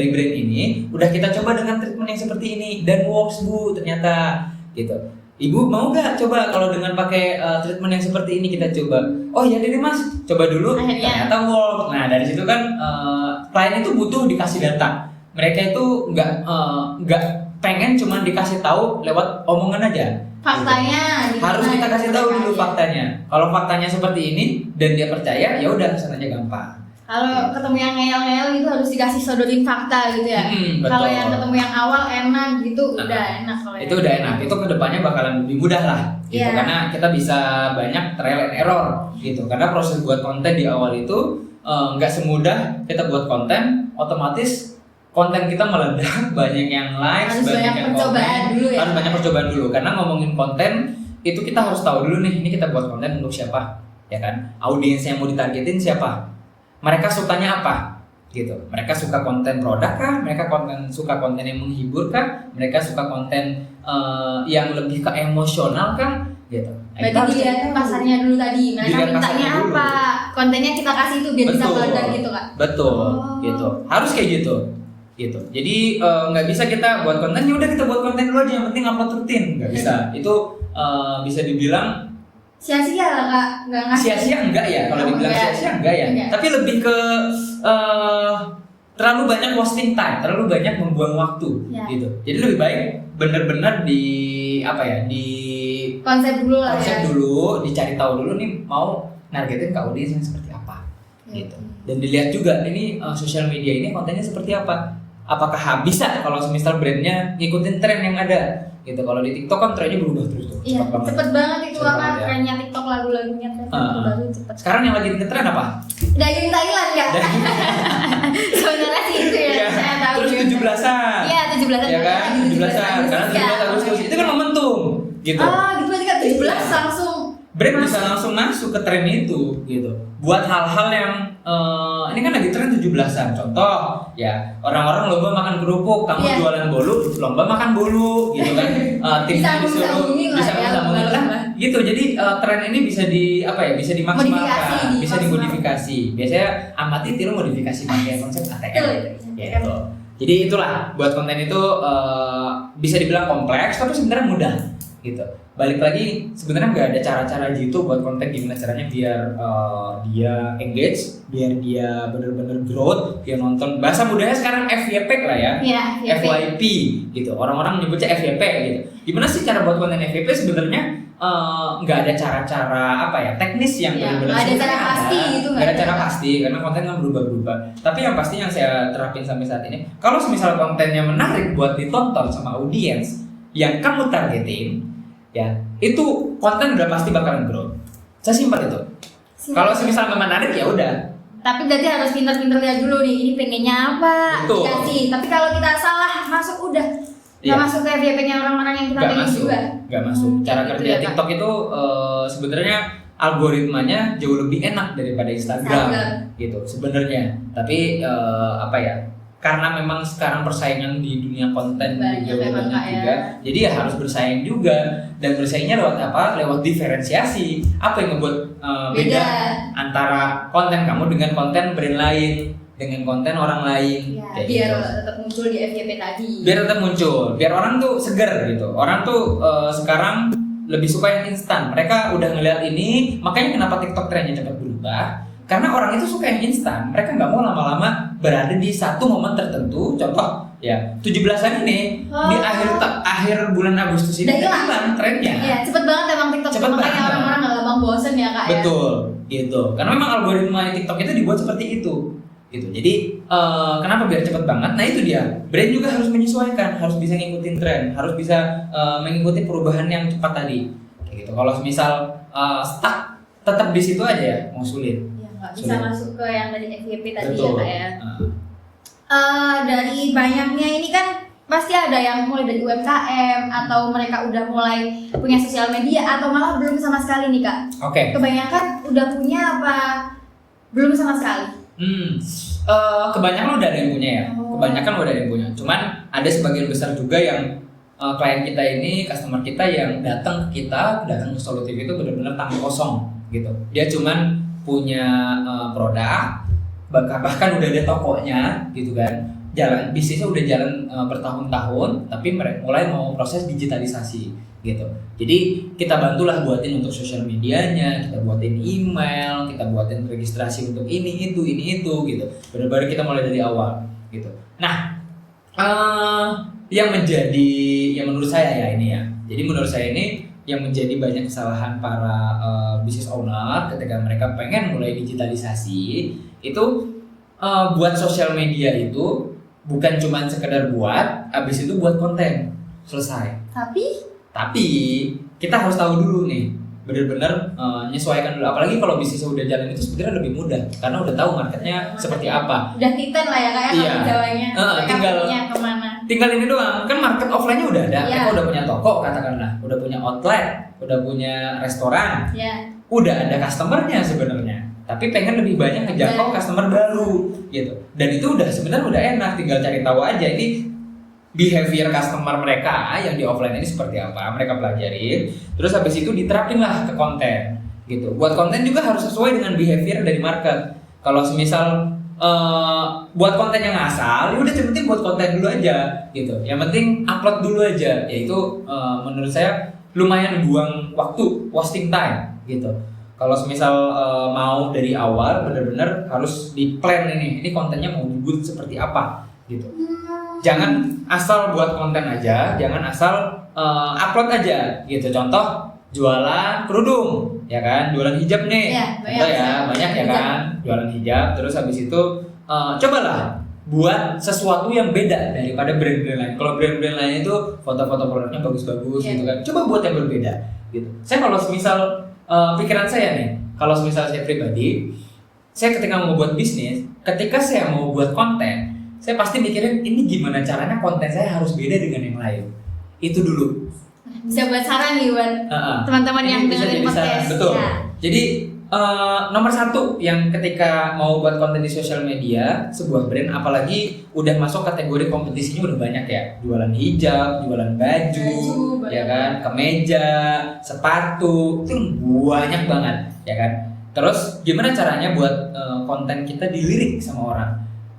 brand ini udah kita coba dengan treatment yang seperti ini dan works Bu ternyata gitu. Ibu mau nggak coba kalau dengan pakai treatment yang seperti ini kita coba? Oh ya deh Mas, coba dulu. Akhirnya. Ternyata work. Nah dari situ kan klien itu butuh dikasih data. Mereka itu nggak pengen cuma dikasih tahu lewat omongan aja. Faktanya Harus kita kasih tahu dulu faktanya. Kalau faktanya seperti ini dan dia percaya, ya udah kesananya gampang. Kalau ketemu yang ngeyel-ngeyel gitu harus dikasih sodorin fakta gitu ya. Kalau yang ketemu yang awal enak gitu udah enak kalau itu udah enak. Itu kedepannya bakalan lebih mudah lah gitu. Karena kita bisa banyak trial and error gitu. Karena proses buat konten di awal itu nggak semudah kita buat konten otomatis konten kita meledak, banyak yang likes, Harus banyak yang percobaan komen. dulu ya. Harus banyak percobaan dulu karena ngomongin konten itu kita harus tahu dulu nih, ini kita buat konten untuk siapa, ya kan? Audiens yang mau ditargetin siapa? Mereka sukanya apa? Gitu. Mereka suka konten produk kah? Mereka suka konten yang menghibur kah? Mereka suka konten yang lebih ke emosional kah? Gitu. Nah, kita Berarti harus dilihat pasarnya dulu tadi. Mereka Dilihat mintanya pasarnya dulu. apa? Kontennya kita kasih itu biar bisa Betul. meledak gitu Kak. Betul, Oh. gitu. Harus kayak gitu. Gitu. Jadi nggak bisa kita buat konten, ya udah kita buat konten dulu aja, yang penting upload rutin. Nggak bisa. Itu bisa dibilang Sia-sia lah Kak, nggak ngasih. sia-sia enggak ya? Kalau Oh, dibilang enggak. sia-sia enggak ya. Enggak. Tapi lebih ke terlalu banyak wasting time, terlalu banyak membuang waktu, Ya. gitu. Jadi lebih baik benar-benar di apa ya? Di Konsep dulu lah konsep ya. dulu, dicari tahu dulu nih mau nargetin ke audiens yang seperti apa. Gitu. Oke. Dan dilihat juga ini sosial media ini kontennya seperti apa. Apakah bisa kalau misal brandnya ngikutin tren yang ada gitu. Kalau di TikTok kan trennya berubah terus tuh, Iya, cepet banget itu Cepet apa banget ya. trennya TikTok, lagu-lagunya tren Heeh. baru cepet. Sekarang yang lagi ngetren apa? Daging Thailand Kak. Sebenarnya sih itu ya, Iya. saya tahu. Terus 17-an. Iya, 17-an. Ya kan? 17-an. Karena 17 Agustus itu kan momentum gitu. Ah, gitu berarti Kak 17 langsung. Brand bisa langsung masuk ke tren itu gitu. Buat hal-hal yang ini kan lagi tren 17-an. Contoh ya, orang-orang lomba makan kerupuk, kamu Iya. jualan bolu, lomba makan bolu gitu kan. Timnya Bisa disuruh sambungin lah bisa ya, sambungin lah. lomba-lomba. Gitu. Jadi tren ini bisa di apa ya? Bisa Modifikasi, dimaksimalkan, bisa dimaksimal. dimodifikasi. Biasanya amati tiru modifikasi pakai konsep Betul ATM. itu. Gitu. Jadi itulah buat konten itu bisa dibilang kompleks tapi sebenarnya mudah gitu. Balik lagi sebenarnya nggak ada cara-cara gitu buat konten gimana caranya biar dia engage, biar dia bener-bener growth, dia nonton. Bahasa mudahnya sekarang FYP lah ya. Iya, FYP gitu. Orang-orang menyebutnya FYP gitu. Gimana sih cara buat konten FYP sebenarnya nggak ada cara-cara apa ya teknis yang Iya, benar-benar nggak ada sebenarnya cara pasti gitu, nggak ada cara pasti karena konten kan berubah-berubah. Tapi yang pasti yang saya terapin sampai saat ini, kalau misal kontennya menarik buat ditonton sama audiens yang kamu targetin, ya itu konten udah pasti bakalan grow. Sesimpel itu. Kalau semisal nggak menarik ya udah. Tapi berarti harus pintar-pintar lihat dulu nih, ini pengennya apa, Betul. dikasih. Tapi kalau kita salah masuk udah, nggak Iya. masuk ke FYP-nya orang-orang yang kita Nggak pengen masuk, juga. nggak masuk. Cara gitu kerja ya, Kak. TikTok itu sebenarnya algoritmanya jauh lebih enak daripada Instagram, Instagram. gitu sebenarnya. Tapi apa ya? Karena memang sekarang persaingan di dunia konten Banyak juga memang, banyak Kak, ya. juga, jadi ya harus bersaing juga. Dan bersaingnya lewat apa? Lewat diferensiasi. Apa yang ngebuat beda antara konten kamu dengan konten brand lain, dengan konten orang lain? Ya, Kayak biar gitu. tetap muncul di FYP tadi. Biar tetap muncul, biar orang tuh seger gitu. Orang tuh sekarang lebih suka yang instan. Mereka udah ngeliat ini, makanya kenapa TikTok trennya cepat berubah? Karena orang itu suka yang instan. Mereka nggak mau lama-lama berada di satu momen tertentu. Contoh ya 17-an ini di akhir bulan Agustus ini Udah hilang. hilang trennya. Iya, cepet banget emang TikTok. Cepet Makanya banget. orang-orang nggak gampang bosen ya Kak ya. Betul, gitu. Karena memang algoritma TikTok itu dibuat seperti itu. Gitu. Jadi kenapa biar cepet banget? Nah itu dia. Brand juga harus menyesuaikan, harus bisa ngikutin tren, harus bisa mengikuti perubahan yang cepat tadi. Kayak gitu. Kalau misal stuck tetap di situ aja ya, mau sulit. Iya, nggak bisa Sulit. masuk ke yang tadi FYP tadi Betul. ya Kak ya. Dari banyaknya ini kan pasti ada yang mulai dari UMKM atau mereka udah mulai punya sosial media atau malah belum sama sekali nih Kak. Oke. Kebanyakan udah punya apa belum sama sekali? Kebanyakan udah ada yang punya ya. Oh. Kebanyakan udah ada yang punya. Cuman ada sebagian besar juga yang klien kita ini, customer kita yang datang ke kita, datang ke Solutif itu benar-benar tangan kosong gitu. Dia cuman punya produk, bahkan udah ada tokonya gitu kan. Jalan bisnisnya udah jalan bertahun-tahun, tapi mereka mulai mau proses digitalisasi gitu. Jadi kita bantulah buatin untuk sosial medianya, kita buatin email, kita buatin registrasi untuk ini itu gitu. Benar-benar kita mulai dari awal gitu. Nah, yang menurut saya ya ini ya. Jadi menurut saya ini yang menjadi banyak kesalahan para business owner ketika mereka pengen mulai digitalisasi itu buat sosial media itu bukan cuma sekedar buat, abis itu buat konten selesai. Tapi Tapi kita harus tahu dulu nih bener-bener menyesuaikan dulu. Apalagi kalau bisnisnya udah jalan itu sebenarnya lebih mudah karena udah tahu marketnya seperti apa. Udah titan lah ya Kak ya, Iya. kalau Jawanya. Tinggal kemana? Tinggal ini doang, kan market offline-nya udah ada. Iya. Kita udah punya toko katakanlah, udah punya outlet, udah punya restoran, Ya. udah ada customer-nya sebenarnya. Tapi pengen lebih banyak ngejangkau customer baru gitu. Dan itu udah sebenarnya udah enak, tinggal cari tahu aja ini behavior customer mereka yang di offline ini seperti apa, mereka pelajarin. Terus habis itu diterapin lah ke konten gitu. Buat konten juga harus sesuai dengan behavior dari market. Kalau semisal buat konten yang asal, ya udah yang penting buat konten dulu aja gitu. Yang penting upload dulu aja. Yaitu menurut saya lumayan buang waktu, wasting time gitu. Kalau semisal mau dari awal bener-bener harus di plan ini kontennya mau dibuat seperti apa gitu. Jangan asal buat konten aja, jangan asal upload aja gitu. Contoh jualan kerudung, ya kan? Jualan hijab nih. Ya, banyak ya kan? Jualan hijab, terus habis itu cobalah buat sesuatu yang beda daripada brand-brand lain. Kalau brand-brand lain itu foto-foto produknya bagus-bagus gitu kan. Coba buat yang berbeda gitu. Saya kalau semisal pikiran saya nih, kalau semisal saya pribadi, saya ketika mau buat bisnis, ketika saya mau buat konten, saya pasti mikirin ini gimana caranya konten saya harus beda dengan yang lain. Itu dulu. Bisa buat saran nih buat teman-teman yang Ini bisa dengerin jadi saran, podcast. betul. Ya. Jadi nomor satu yang ketika mau buat konten di sosial media sebuah brand, apalagi udah masuk kategori kompetisinya udah banyak ya, jualan hijab, jualan baju ya kan, kemeja, sepatu, itu banyak banget ya kan. Terus gimana caranya buat konten kita dilirik sama orang?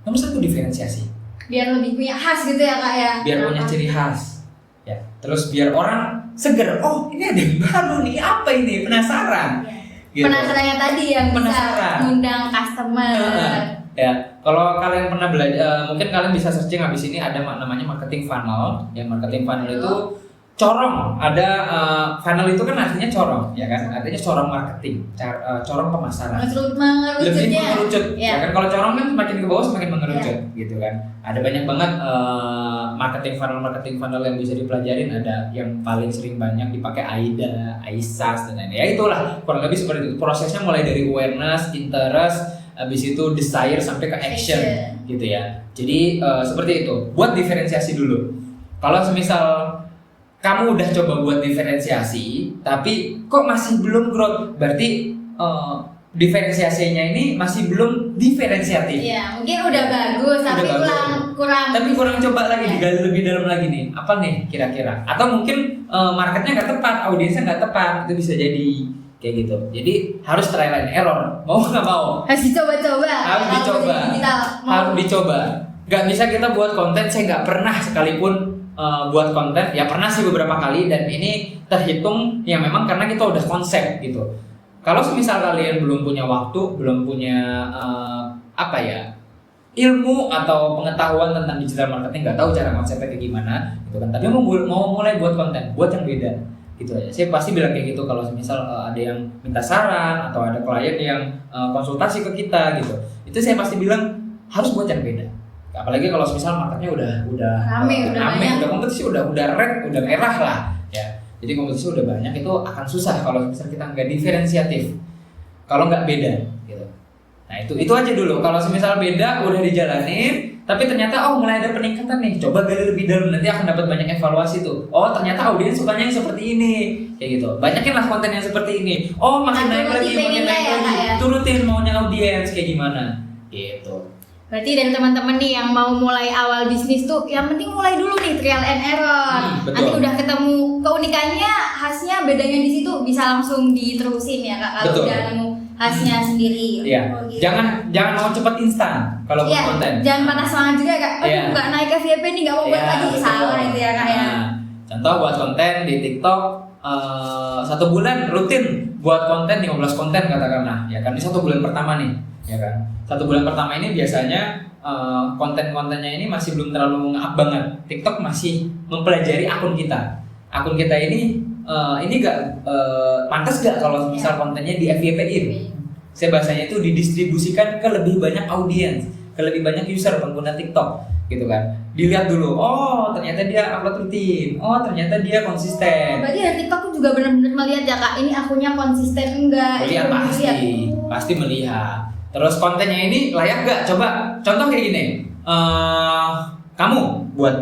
Nomor satu diferensiasi. Biar lebih punya khas gitu ya Kak ya. Biar punya ciri khas. Ya. Terus biar orang seger, oh ini ada yang baru nih, apa ini? Penasaran. Gitu. Penasarannya tadi yang Penasaran. bisa mengundang customer. Ya, kalau kalian pernah belajar, mungkin kalian bisa searching habis ini ada namanya marketing funnel. Ya, marketing funnel itu corong. Ada funnel itu kan artinya corong, ya kan? Artinya corong marketing, corong pemasaran. Lebih mengerucut. Ya kan, kalau corong kan semakin ke bawah semakin mengerucut, gitu kan. Ada banyak banget marketing funnel yang bisa dipelajarin. Ada yang paling sering banyak dipakai AIDA, AISAS dan lain-lain. Ya itulah kurang lebih seperti itu. Prosesnya mulai dari awareness, interest, habis itu desire sampai ke action, gitu ya. Jadi seperti itu. Buat diferensiasi dulu. Kalau semisal kamu udah coba buat diferensiasi, tapi kok masih belum growth, berarti diferensiasinya ini masih belum diferensiatif. Iya, mungkin udah bagus, tapi kurang. Tapi kurang coba lagi, digali lebih dalam lagi nih. Apa nih kira-kira? Atau mungkin marketnya nggak tepat, audiensnya nggak tepat, itu bisa jadi kayak gitu. Jadi harus trial and error, mau nggak mau. Harus dicoba-coba. Harus dicoba. Nggak bisa kita buat konten, saya nggak pernah sekalipun buat konten, ya pernah sih beberapa kali, dan ini terhitung ya memang karena kita udah konsep gitu. Kalau semisal kalian belum punya waktu, belum punya ilmu atau pengetahuan tentang digital marketing, nggak tahu cara konsepnya kayak gimana gitu kan, tapi mau mulai buat konten, buat yang beda gitu aja. Saya pasti bilang kayak gitu kalau semisal ada yang minta saran atau ada klien yang konsultasi ke kita gitu, itu saya pasti bilang harus buat yang beda. Apalagi kalau semisal marketnya udah rame, udah kompetisi udah red, udah merah lah ya. Jadi kompetisi udah banyak, itu akan susah kalau misal kita nggak diferensiatif, kalau nggak beda gitu. Nah itu aja dulu. Kalau semisal beda udah dijalanin, tapi ternyata mulai ada peningkatan nih, coba gali lebih dalam, nanti akan dapat banyak evaluasi tuh. Oh ternyata audiens sukanya yang seperti ini, kayak gitu. Banyakin lah konten yang seperti ini. Oh makin naik lagi, turutin maunya audiens kayak gimana, gitu. Berarti dari teman-teman nih yang mau mulai awal bisnis tuh, yang penting mulai dulu nih, trial and error. Nanti udah ketemu keunikannya, khasnya, bedanya di situ bisa langsung diterusin ya Kak. Kalau udah nemu khasnya sendiri. Iya. Gitu. Jangan mau cepet instan kalau buat konten. Jangan patah semangat juga Kak. Nggak naik FYP nih, nggak mau buat lagi, salah itu ya Kak ya. Contoh buat konten di TikTok 1 bulan rutin buat konten 15 konten katakanlah, ya kan, ini 1 bulan pertama nih, ya kan. 1 bulan pertama ini biasanya konten-kontennya ini masih belum terlalu nge-up banget. TikTok masih mempelajari akun kita. Akun kita ini gak pantas gak kalau misal kontennya di FYP-in. Saya bahasanya itu didistribusikan ke lebih banyak audiens, ke lebih banyak user pengguna TikTok gitu kan. Dilihat dulu, oh ternyata dia upload rutin, oh ternyata dia konsisten. Berarti dari TikTok tuh juga benar-benar melihat ya kak, ini akunnya konsisten enggak? Melihat Itu pasti, pasti melihat. Terus kontennya ini layak gak? Coba contoh kayak gini, kamu buat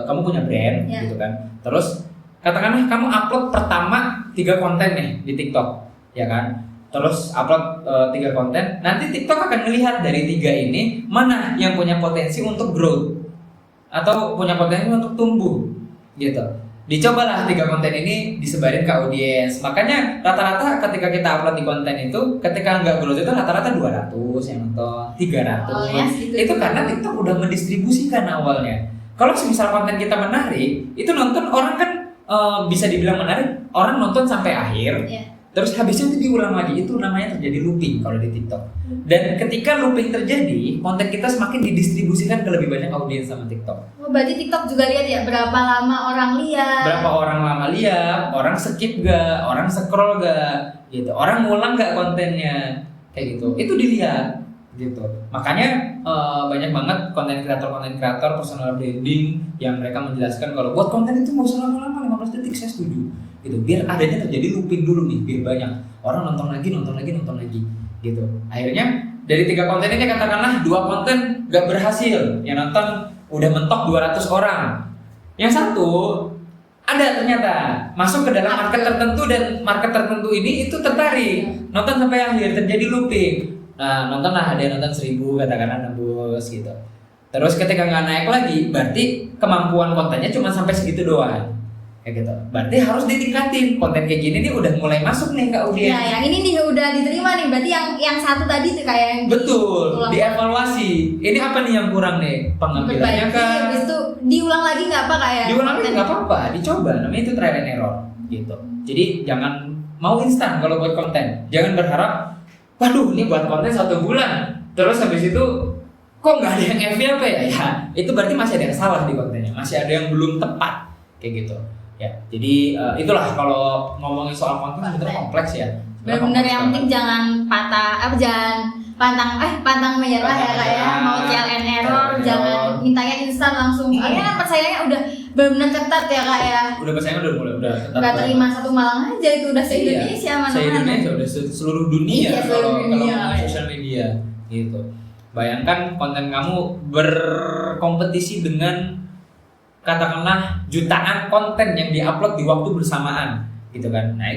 kamu punya brand Ya. gitu kan. Terus katakanlah kamu upload pertama 3 konten nih di TikTok, ya kan? Terus upload 3 konten, nanti TikTok akan melihat dari 3 ini mana yang punya potensi untuk growth atau punya potensi untuk tumbuh, gitu. Dicobalah 3 konten ini disebarin ke audiens. Makanya rata-rata ketika kita upload di konten itu, ketika nggak growth itu rata-rata 200 yang nonton, 300. Oh, ya, segitu Itu juga. karena TikTok udah mendistribusikan awalnya. Kalau misal konten kita menarik, itu nonton orang kan bisa dibilang menarik, orang nonton sampai akhir. Iya. Terus habisnya itu diulang lagi, itu namanya terjadi looping kalau di TikTok. Dan ketika looping terjadi, konten kita semakin didistribusikan ke lebih banyak audiens sama TikTok. Oh, berarti TikTok juga lihat ya berapa lama orang lihat. Berapa orang lama lihat, orang skip gak, orang scroll gak, gitu. Orang ngulang gak kontennya, kayak gitu. Itu dilihat, gitu. Makanya banyak banget konten kreator personal branding yang mereka menjelaskan kalau buat konten itu nggak usah lama-lama, 15 detik saya setuju. Gitu. Biar adanya terjadi looping dulu nih, biar banyak orang nonton lagi, gitu. Akhirnya dari 3 konten ini katakanlah 2 konten gak berhasil, yang nonton udah mentok 200 orang. Yang satu ada ternyata masuk ke dalam market tertentu dan market tertentu ini itu tertarik nonton sampai akhir, terjadi looping. Nah nontonlah, ada yang nonton 1000 katakanlah nembus gitu. Terus ketika nggak naik lagi, berarti kemampuan kontennya cuma sampai segitu doang. Kayak gitu. Berarti harus ditingkatin. Konten kayak gini nih udah mulai masuk nih ke audiens. Nah, yang ini nih udah diterima nih. Berarti yang satu tadi tuh kayak yang Betul, diulang. dievaluasi. Ini apa nih yang kurang nih? Pengambilannya Diperbaiki, kah? habis itu diulang lagi nggak apa kayak? Diulang lagi nggak apa-apa, dicoba. Namanya itu trial and error, gitu. Jadi jangan mau instan kalau buat konten. Jangan berharap, waduh, ini buat konten 1 bulan. Terus habis itu kok nggak ada yang FYP ya? Ya, itu berarti masih ada yang salah di kontennya, masih ada yang belum tepat, kayak gitu. Ya, jadi itulah kalau ngomongin soal konten sebenarnya kompleks ya. Benar-benar yang penting jangan pantang menyerah ya kak ya. Mau trial and error, jangan mintanya instan langsung. Soalnya persaingannya udah benar-benar ketat ya kak ya. Udah persaingan udah ketat. Nggak terima satu Malang aja itu udah se-Indonesia mana-mana. Se-Indonesia udah seluruh dunia Iya, seluruh kalau dunia. ngomongin sosial media gitu. Bayangkan konten kamu berkompetisi dengan katakanlah jutaan konten yang diupload di waktu bersamaan gitu kan. Nah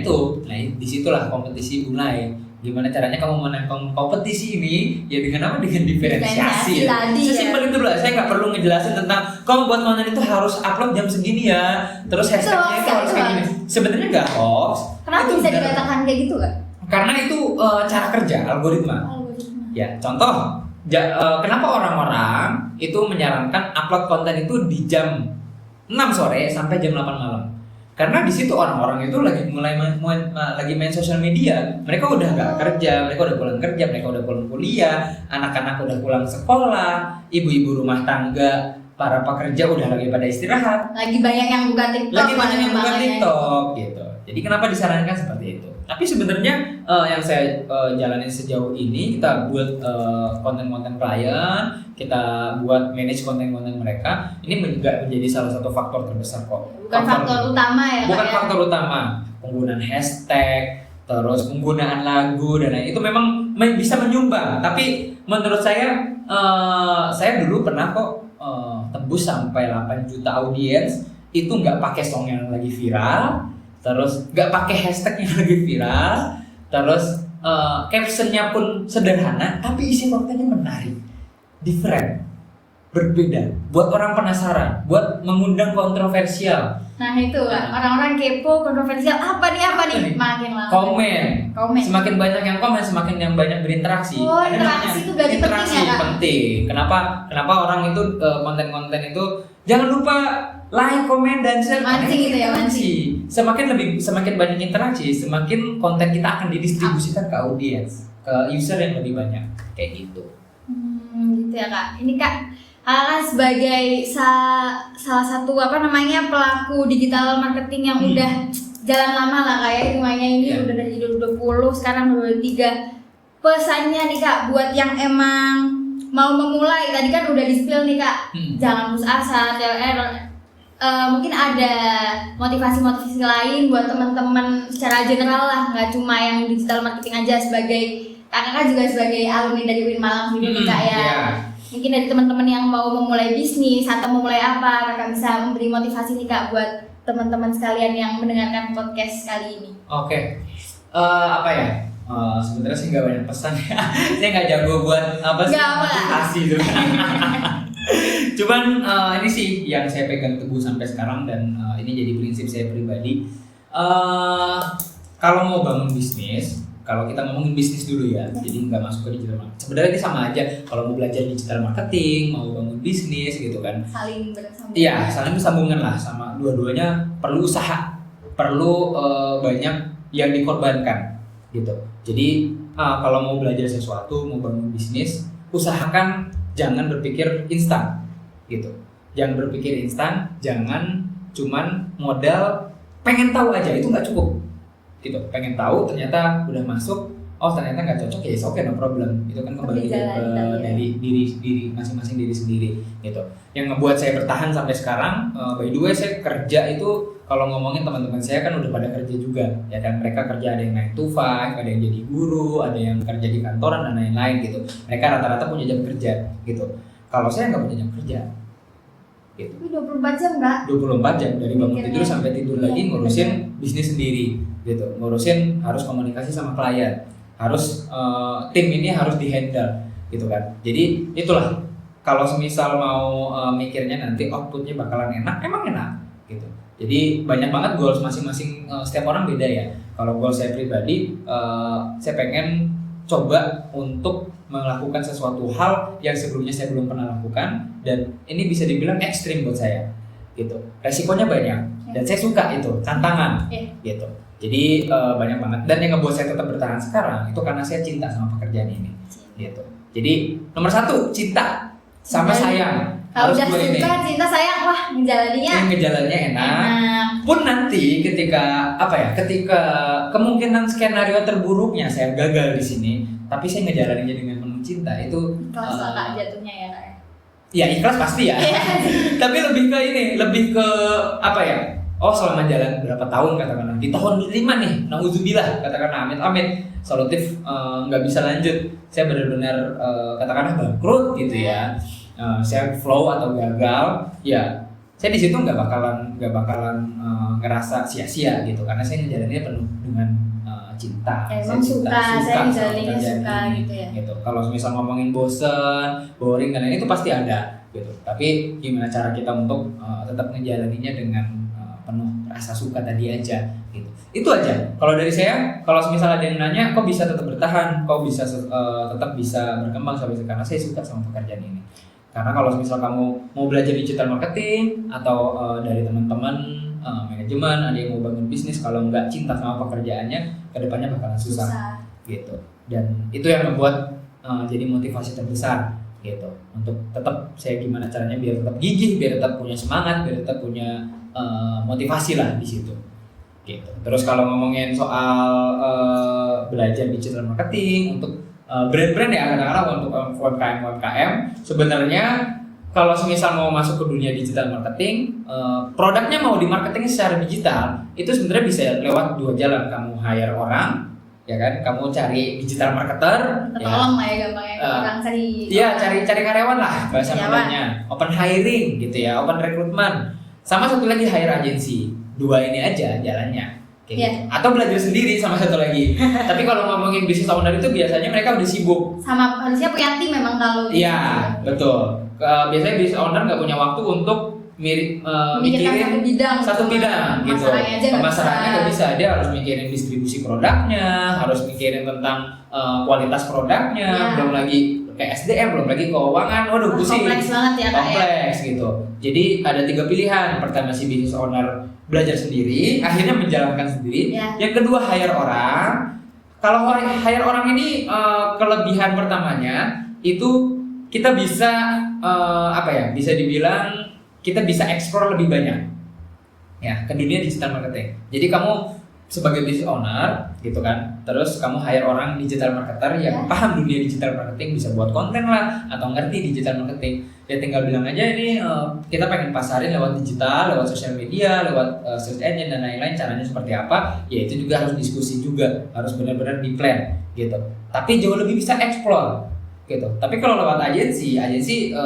disitulah kompetisi mulai. Gimana caranya kamu menangkan kompetisi ini? Ya dengan apa? Dengan diferensiasi. Tadi ya. Sesimpel itu lah. Saya nggak perlu ngejelasin tentang kamu buat konten itu harus upload jam segini ya. Terus hashtagnya itu harus kayak gini. Sebenarnya nggak hoax. Kenapa Itu bisa benar. dikatakan kayak gitu kak? Karena itu cara kerja algoritma. Ya, contoh, kenapa orang-orang itu menyarankan upload konten itu di jam 6 sore sampai jam 8 malam? Karena di situ orang-orang itu lagi lagi main sosial media. Mereka udah nggak kerja, mereka udah pulang kerja, mereka udah pulang kuliah, anak-anak udah pulang sekolah, ibu-ibu rumah tangga, para pekerja udah lagi pada istirahat. Lagi banyak yang buka TikTok. Lagi banyak yang buka makanya. TikTok gitu. Jadi kenapa disarankan seperti itu? Tapi sebenarnya yang saya jalanin sejauh ini, kita buat konten-konten klien, kita buat manage konten-konten mereka, ini juga menjadi salah satu faktor terbesar kok. Bukan faktor utama ya Bukan kak ya? faktor utama. Penggunaan hashtag, terus penggunaan lagu dan lain itu memang bisa menyumbang. Tapi menurut saya dulu pernah kok tembus sampai 8 juta audiens itu nggak pakai song yang lagi viral, terus nggak pakai hashtag yang lagi viral, terus captionnya pun sederhana, tapi isi kontennya menarik, different, berbeda, buat orang penasaran, buat mengundang kontroversial. Nah itu kak, orang-orang kepo kontroversial apa nih makin lama. Komen. Semakin banyak yang komen, semakin yang banyak berinteraksi. Oh, Ada interaksi namanya itu berarti interaksi penting ya, Kak? penting. Kenapa orang itu konten-konten itu jangan lupa like, komen dan share. Mancing Karena gitu ya, interaksi. Semakin banyak interaksi, semakin konten kita akan didistribusikan ke audiens, ke user yang lebih banyak. Kayak gitu. Gitu ya kak. Ini kak kan sebagai salah satu pelaku digital marketing yang udah jalan lama lah kayak hitungannya ini Yeah. udah dari 2020 sekarang 2023. Pesannya nih kak buat yang emang mau memulai, tadi kan udah di-spill nih Kak, jangan putus asa, mungkin ada motivasi-motivasi lain buat teman-teman secara general lah, nggak cuma yang digital marketing aja. Sebagai kakak juga sebagai alumni dari UIN Malang sendiri nih Kak ya. Mungkin dari teman-teman yang mau memulai bisnis atau memulai apa, kakak bisa memberi motivasi nih Kak buat teman-teman sekalian yang mendengarkan podcast kali ini. Oke. Apa ya? Sebenarnya sih nggak banyak pesan ya. Saya nggak jago buat motivasi itu. Cuman ini sih yang saya pegang teguh sampai sekarang dan ini jadi prinsip saya pribadi. Kalau mau bangun bisnis, kalau kita ngomongin bisnis dulu ya, jadi nggak masuk ke digital marketing. Sebenarnya ini sama aja. Kalau mau belajar digital marketing, mau bangun bisnis gitu kan. Saling bersambungan. Iya, saling bersambungan lah, sama dua-duanya perlu usaha, perlu banyak yang dikorbankan gitu. Jadi kalau mau belajar sesuatu, mau bangun bisnis, usahakan jangan berpikir instan gitu. Jangan berpikir instan, jangan cuman modal pengen tahu aja, itu nggak cukup gitu. Pengen tahu ternyata udah masuk, oh ternyata nggak cocok, ya oke, no problem. Itu kan kembali dari diri masing-masing, diri sendiri gitu. Yang ngebuat saya bertahan sampai sekarang, by the way saya kerja itu, kalau ngomongin teman-teman saya kan udah pada kerja juga ya kan. Mereka kerja, ada yang 9 to 5, ada yang jadi guru, ada yang kerja di kantoran dan lain-lain gitu. Mereka rata-rata punya jam kerja gitu. Kalau saya nggak punya jam kerja gitu. 24 jam Kak? 24 jam, dari bangun tidur sampai tidur lagi ngurusin bisnis sendiri gitu. Ngurusin, harus komunikasi sama klien, harus tim ini harus dihandle gitu kan. Jadi itulah, kalau semisal mau mikirnya nanti outputnya bakalan enak, emang enak gitu. Jadi banyak banget goals masing-masing, setiap orang beda ya. Kalau goal saya pribadi, saya pengen coba untuk melakukan sesuatu hal yang sebelumnya saya belum pernah lakukan, dan ini bisa dibilang ekstrim buat saya gitu. Resikonya banyak dan saya suka itu, tantangan gitu. Jadi banyak banget, dan yang ngebuat saya tetap bertahan sekarang itu karena saya cinta sama pekerjaan ini gitu. Jadi nomor 1 cinta sama sayang. Kalau udah suka, cinta, sayang, wah ngejalannya enak. Pun nanti ketika ketika kemungkinan skenario terburuknya saya gagal di sini, tapi saya ngejalaninnya dengan penuh cinta, itu ikhlas lah Kak jatuhnya ya Kak. Ya ikhlas pasti ya. Tapi lebih ke oh selama jalan berapa tahun, katakanlah di tahun 5 nih, nauzubillah, katakanlah amit-amit solutif nggak bisa lanjut, saya benar-benar katakanlah bangkrut gitu ya. Saya flow atau gagal, ya saya di situ nggak bakalan ngerasa sia-sia gitu, karena saya ngejalaninnya penuh dengan cinta. Emang saya ngejalaninnya suka gitu ya. Gitu. Kalau misal ngomongin bosen, boring dan lain itu pasti ada gitu. Tapi gimana cara kita untuk tetap ngejalaninnya dengan penuh rasa suka tadi aja gitu. Itu aja. Kalau dari saya, kalau misal ada yang nanya, kok bisa tetap bertahan, kok bisa tetap bisa berkembang sampai sekarang, saya suka sama pekerjaan ini. Karena kalau misal kamu mau belajar digital marketing atau dari teman-teman manajemen, ada yang mau bangun bisnis, kalau nggak cinta sama pekerjaannya, kedepannya bakalan susah gitu. Dan itu yang membuat jadi motivasi terbesar gitu, untuk tetap saya gimana caranya biar tetap gigih, biar tetap punya semangat, biar tetap punya motivasi lah di situ gitu. Terus kalau ngomongin soal belajar digital marketing untuk brand-brand ya, kadang-kadang untuk UMKM sebenarnya kalau semisal mau masuk ke dunia digital marketing, produknya mau di marketing secara digital, itu sebenarnya bisa lewat 2 jalan. Kamu hire orang, ya kan? Kamu cari digital marketer, tolong lah ya gampangnya, orang cari. Iya, cari karyawan lah bahasa mudahnya. Open hiring gitu ya, open recruitment. Sama satu lagi hire agency. 2 ini aja jalannya. Gitu. Atau belajar sendiri sama satu lagi. Tapi kalau ngomongin business owner itu biasanya mereka udah sibuk. Sama harusnya punya tim memang kalau. Iya, betul. Biasanya business owner nggak punya waktu untuk mikirin satu bidang gitu. Pemasarannya nggak bisa. Dia harus mikirin distribusi produknya, harus mikirin tentang kualitas produknya, belum lagi kayak SDM, belum lagi keuangan. Waduh, pusing. Kompleks banget ya Kak. Kompleks gitu. Jadi ada 3 pilihan. Pertama, si business owner belajar sendiri, akhirnya menjalankan sendiri. Yang kedua, hire orang. Kalau hire orang ini kelebihan pertamanya itu kita bisa bisa dibilang kita bisa explore lebih banyak ya ke dunia digital marketing. Jadi kamu sebagai business owner gitu kan, terus kamu hire orang digital marketer yang paham dunia digital marketing, bisa buat konten lah atau ngerti digital marketing, ya tinggal bilang aja ini kita pengen pasarin lewat digital, lewat sosial media, lewat search engine dan lain-lain, caranya seperti apa, ya itu juga harus diskusi juga, harus benar-benar di plan gitu, tapi jauh lebih bisa explore gitu. Tapi kalau lewat agensi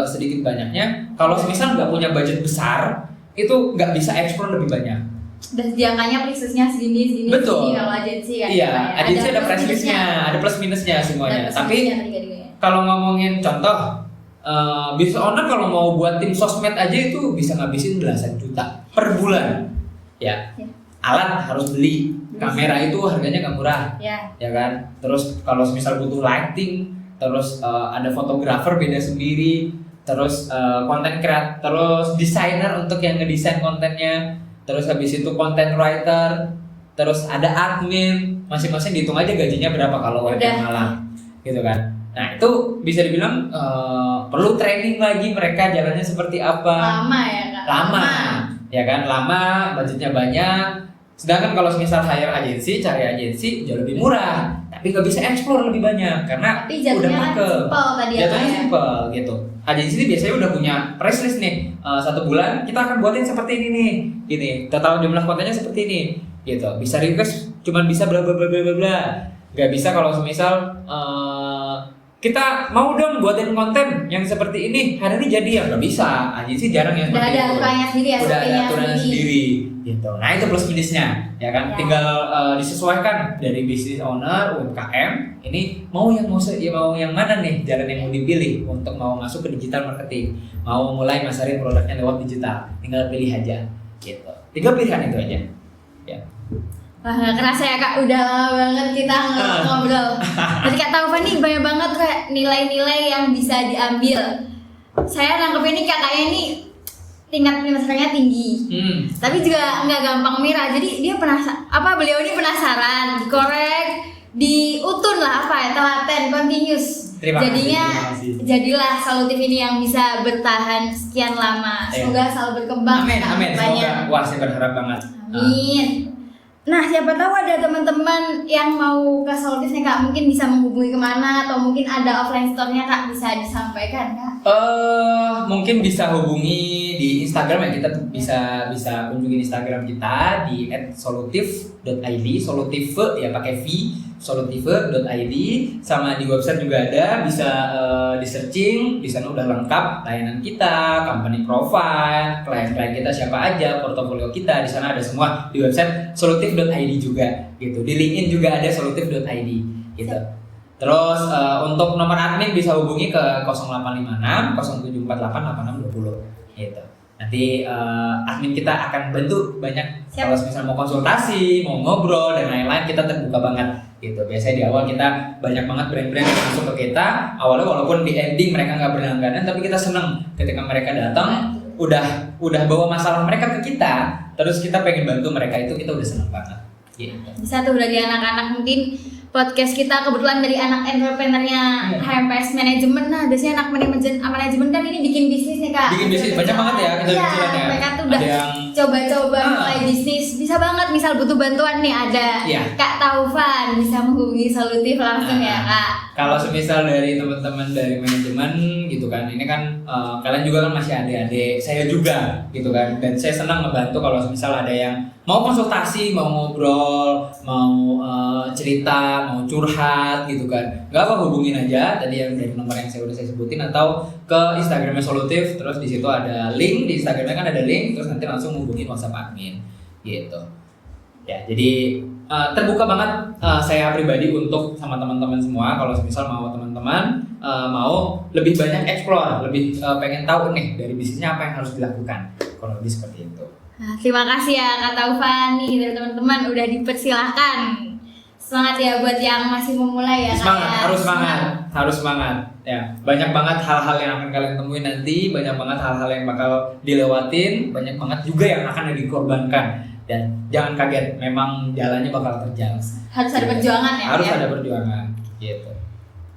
sedikit banyaknya kalau misal nggak punya budget besar itu nggak bisa explore lebih banyak. Dan jangkanya prisesnya segini Betul. kalau agensi kan. Iya, agensi ada price listnya, ada plus minusnya semuanya. Tapi kalau ngomongin contoh, business owner kalau mau buat tim sosmed aja itu bisa ngabisin belasan juta per bulan. Ya. Alat harus beli, kamera itu harganya nggak murah, ya kan. Terus kalau misal butuh lighting, terus ada fotografer beda sendiri, terus konten kreator, terus desainer untuk yang ngedesain kontennya. Terus habis itu content writer, terus ada admin, masing-masing dihitung aja gajinya berapa kalau WFH malam, gitu kan. Nah itu bisa dibilang perlu training lagi mereka jalannya seperti apa. Lama ya kak? Lama, ya kan, lama, budgetnya banyak. Sedangkan kalau misal hire agensi, cari agensi jauh lebih murah, tapi nggak bisa explore lebih banyak karena udah pakem. Jatuhnya simple gitu. Agensi ini biasanya udah punya price list nih, 1 bulan kita akan buatin seperti ini nih, gini, total jumlah kontennya seperti ini, gitu. Bisa request, cuman bisa bla bla bla bla bla. Gak bisa kalau misal kita mau dong buatin konten yang seperti ini, hari ini jadi ya nggak bisa. Agensi jarang yang seperti itu. Udah ada aturannya sendiri ya. Udah ada aturannya sendiri. Gitu. Nah itu plus minusnya, ya kan. Tinggal disesuaikan dari business owner UMKM. Ini mau yang mana nih jalan yang mau dipilih untuk mau masuk ke digital marketing, mau mulai masarin produknya lewat digital. Tinggal pilih aja. Gitu. 3 pilihan itu aja. Ya. Wah gak kerasa ya kak, udah lama banget kita ngobrol. Tadi Kak Taufan nih banyak banget kayak nilai-nilai yang bisa diambil. Saya nangkep ini kakaknya ini tingkat penasarannya tinggi, tapi juga nggak gampang mirah. Jadi dia beliau ini penasaran, dikorek, diutun lah telaten, continuous. Jadilah Solutif ini yang bisa bertahan sekian lama. Semoga selalu berkembang. Amin. Semoga. Wah saya berharap banget. Amin. Nah, siapa tahu ada teman-teman yang mau ke Solutif nih kak, mungkin bisa menghubungi kemana atau mungkin ada offline store-nya kak, bisa disampaikan kak? Mungkin bisa hubungi di Instagram ya, kita bisa kunjungi Instagram kita di @solutif.id, solutif ya pakai V, solutif.id, sama di website juga ada, bisa di searching, di sana udah lengkap layanan kita, company profile, klien-klien kita siapa aja, portofolio kita, di sana ada semua di website solutif.id juga gitu. Di LinkedIn juga ada solutif.id gitu. Terus untuk nomor admin bisa hubungi ke 0856 0748 8620 gitu. Nanti admin kita akan bantu banyak. Kalau misalnya mau konsultasi, mau ngobrol dan lain-lain, kita terbuka banget gitu. Biasanya di awal kita banyak banget brand-brand yang masuk ke kita. Awalnya walaupun di ending mereka nggak berlangganan, tapi kita seneng ketika mereka datang udah bawa masalah mereka ke kita, terus kita pengen bantu mereka, itu kita udah seneng banget. Gitu. Bisa tuh dari anak-anak, mungkin podcast kita kebetulan dari anak entrepreneurnya HMPS Manajemen. Nah biasanya anak manajemen kan ini bikin bisnis nih kak. Bikin bisnis banyak banget ya kecil-kecilannya. Mereka tuh udah coba-coba mulai bisnis. Bisa banget misal butuh bantuan nih, ada Kak Taufan, bisa menghubungi Solutif langsung ya kak. Kalau semisal dari teman-teman dari manajemen gitu kan, ini kan kalian juga kan masih adik-adik, saya juga gitu kan, dan saya senang ngebantu kalau semisal ada yang mau konsultasi, mau ngobrol, mau cerita, mau curhat gitu kan, nggak apa, hubungin aja tadi yang dari nomor yang saya sebutin, atau ke Instagramnya Solutif, terus di situ ada link, di Instagramnya kan ada link, terus nanti langsung hubungin WhatsApp admin gitu. Ya, jadi terbuka banget saya pribadi untuk sama teman-teman semua. Kalau misal mau teman-teman mau lebih banyak explore, lebih pengen tahu nih dari bisnisnya apa yang harus dilakukan, kalau lebih seperti itu. Nah, terima kasih ya Kak Taufan nih dari teman-teman udah dipersilahkan. Semangat ya buat yang masih memulai ya. Harus semangat. Ya, banyak banget hal-hal yang akan kalian temuin nanti, banyak banget hal-hal yang bakal dilewatin, banyak banget juga yang akan dikorbankan. Dan jangan kaget, memang jalannya bakal terjal. Harus ada perjuangan ya. Harus ada perjuangan, gitu.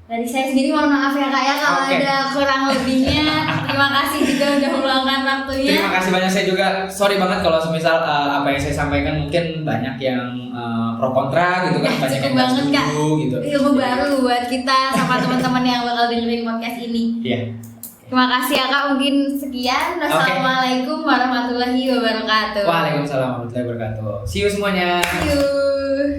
Dari saya sendiri mohon maaf ya Kak ya kalau Oke. ada kurang lebihnya. Terima kasih juga udah meluangkan waktunya. Terima kasih banyak, saya juga sorry banget kalau semisal apa yang saya sampaikan mungkin banyak yang pro kontra gitu kan, Ya, banyak cukup yang nggak banget, Kak. setuju gitu. Ilmu baru buat kita sama teman-teman yang bakal dengerin podcast ini. Iya. Terima kasih ya Kak, mungkin sekian. Wassalamualaikum warahmatullahi wabarakatuh. Waalaikumsalam warahmatullahi wabarakatuh. See you semuanya. See you.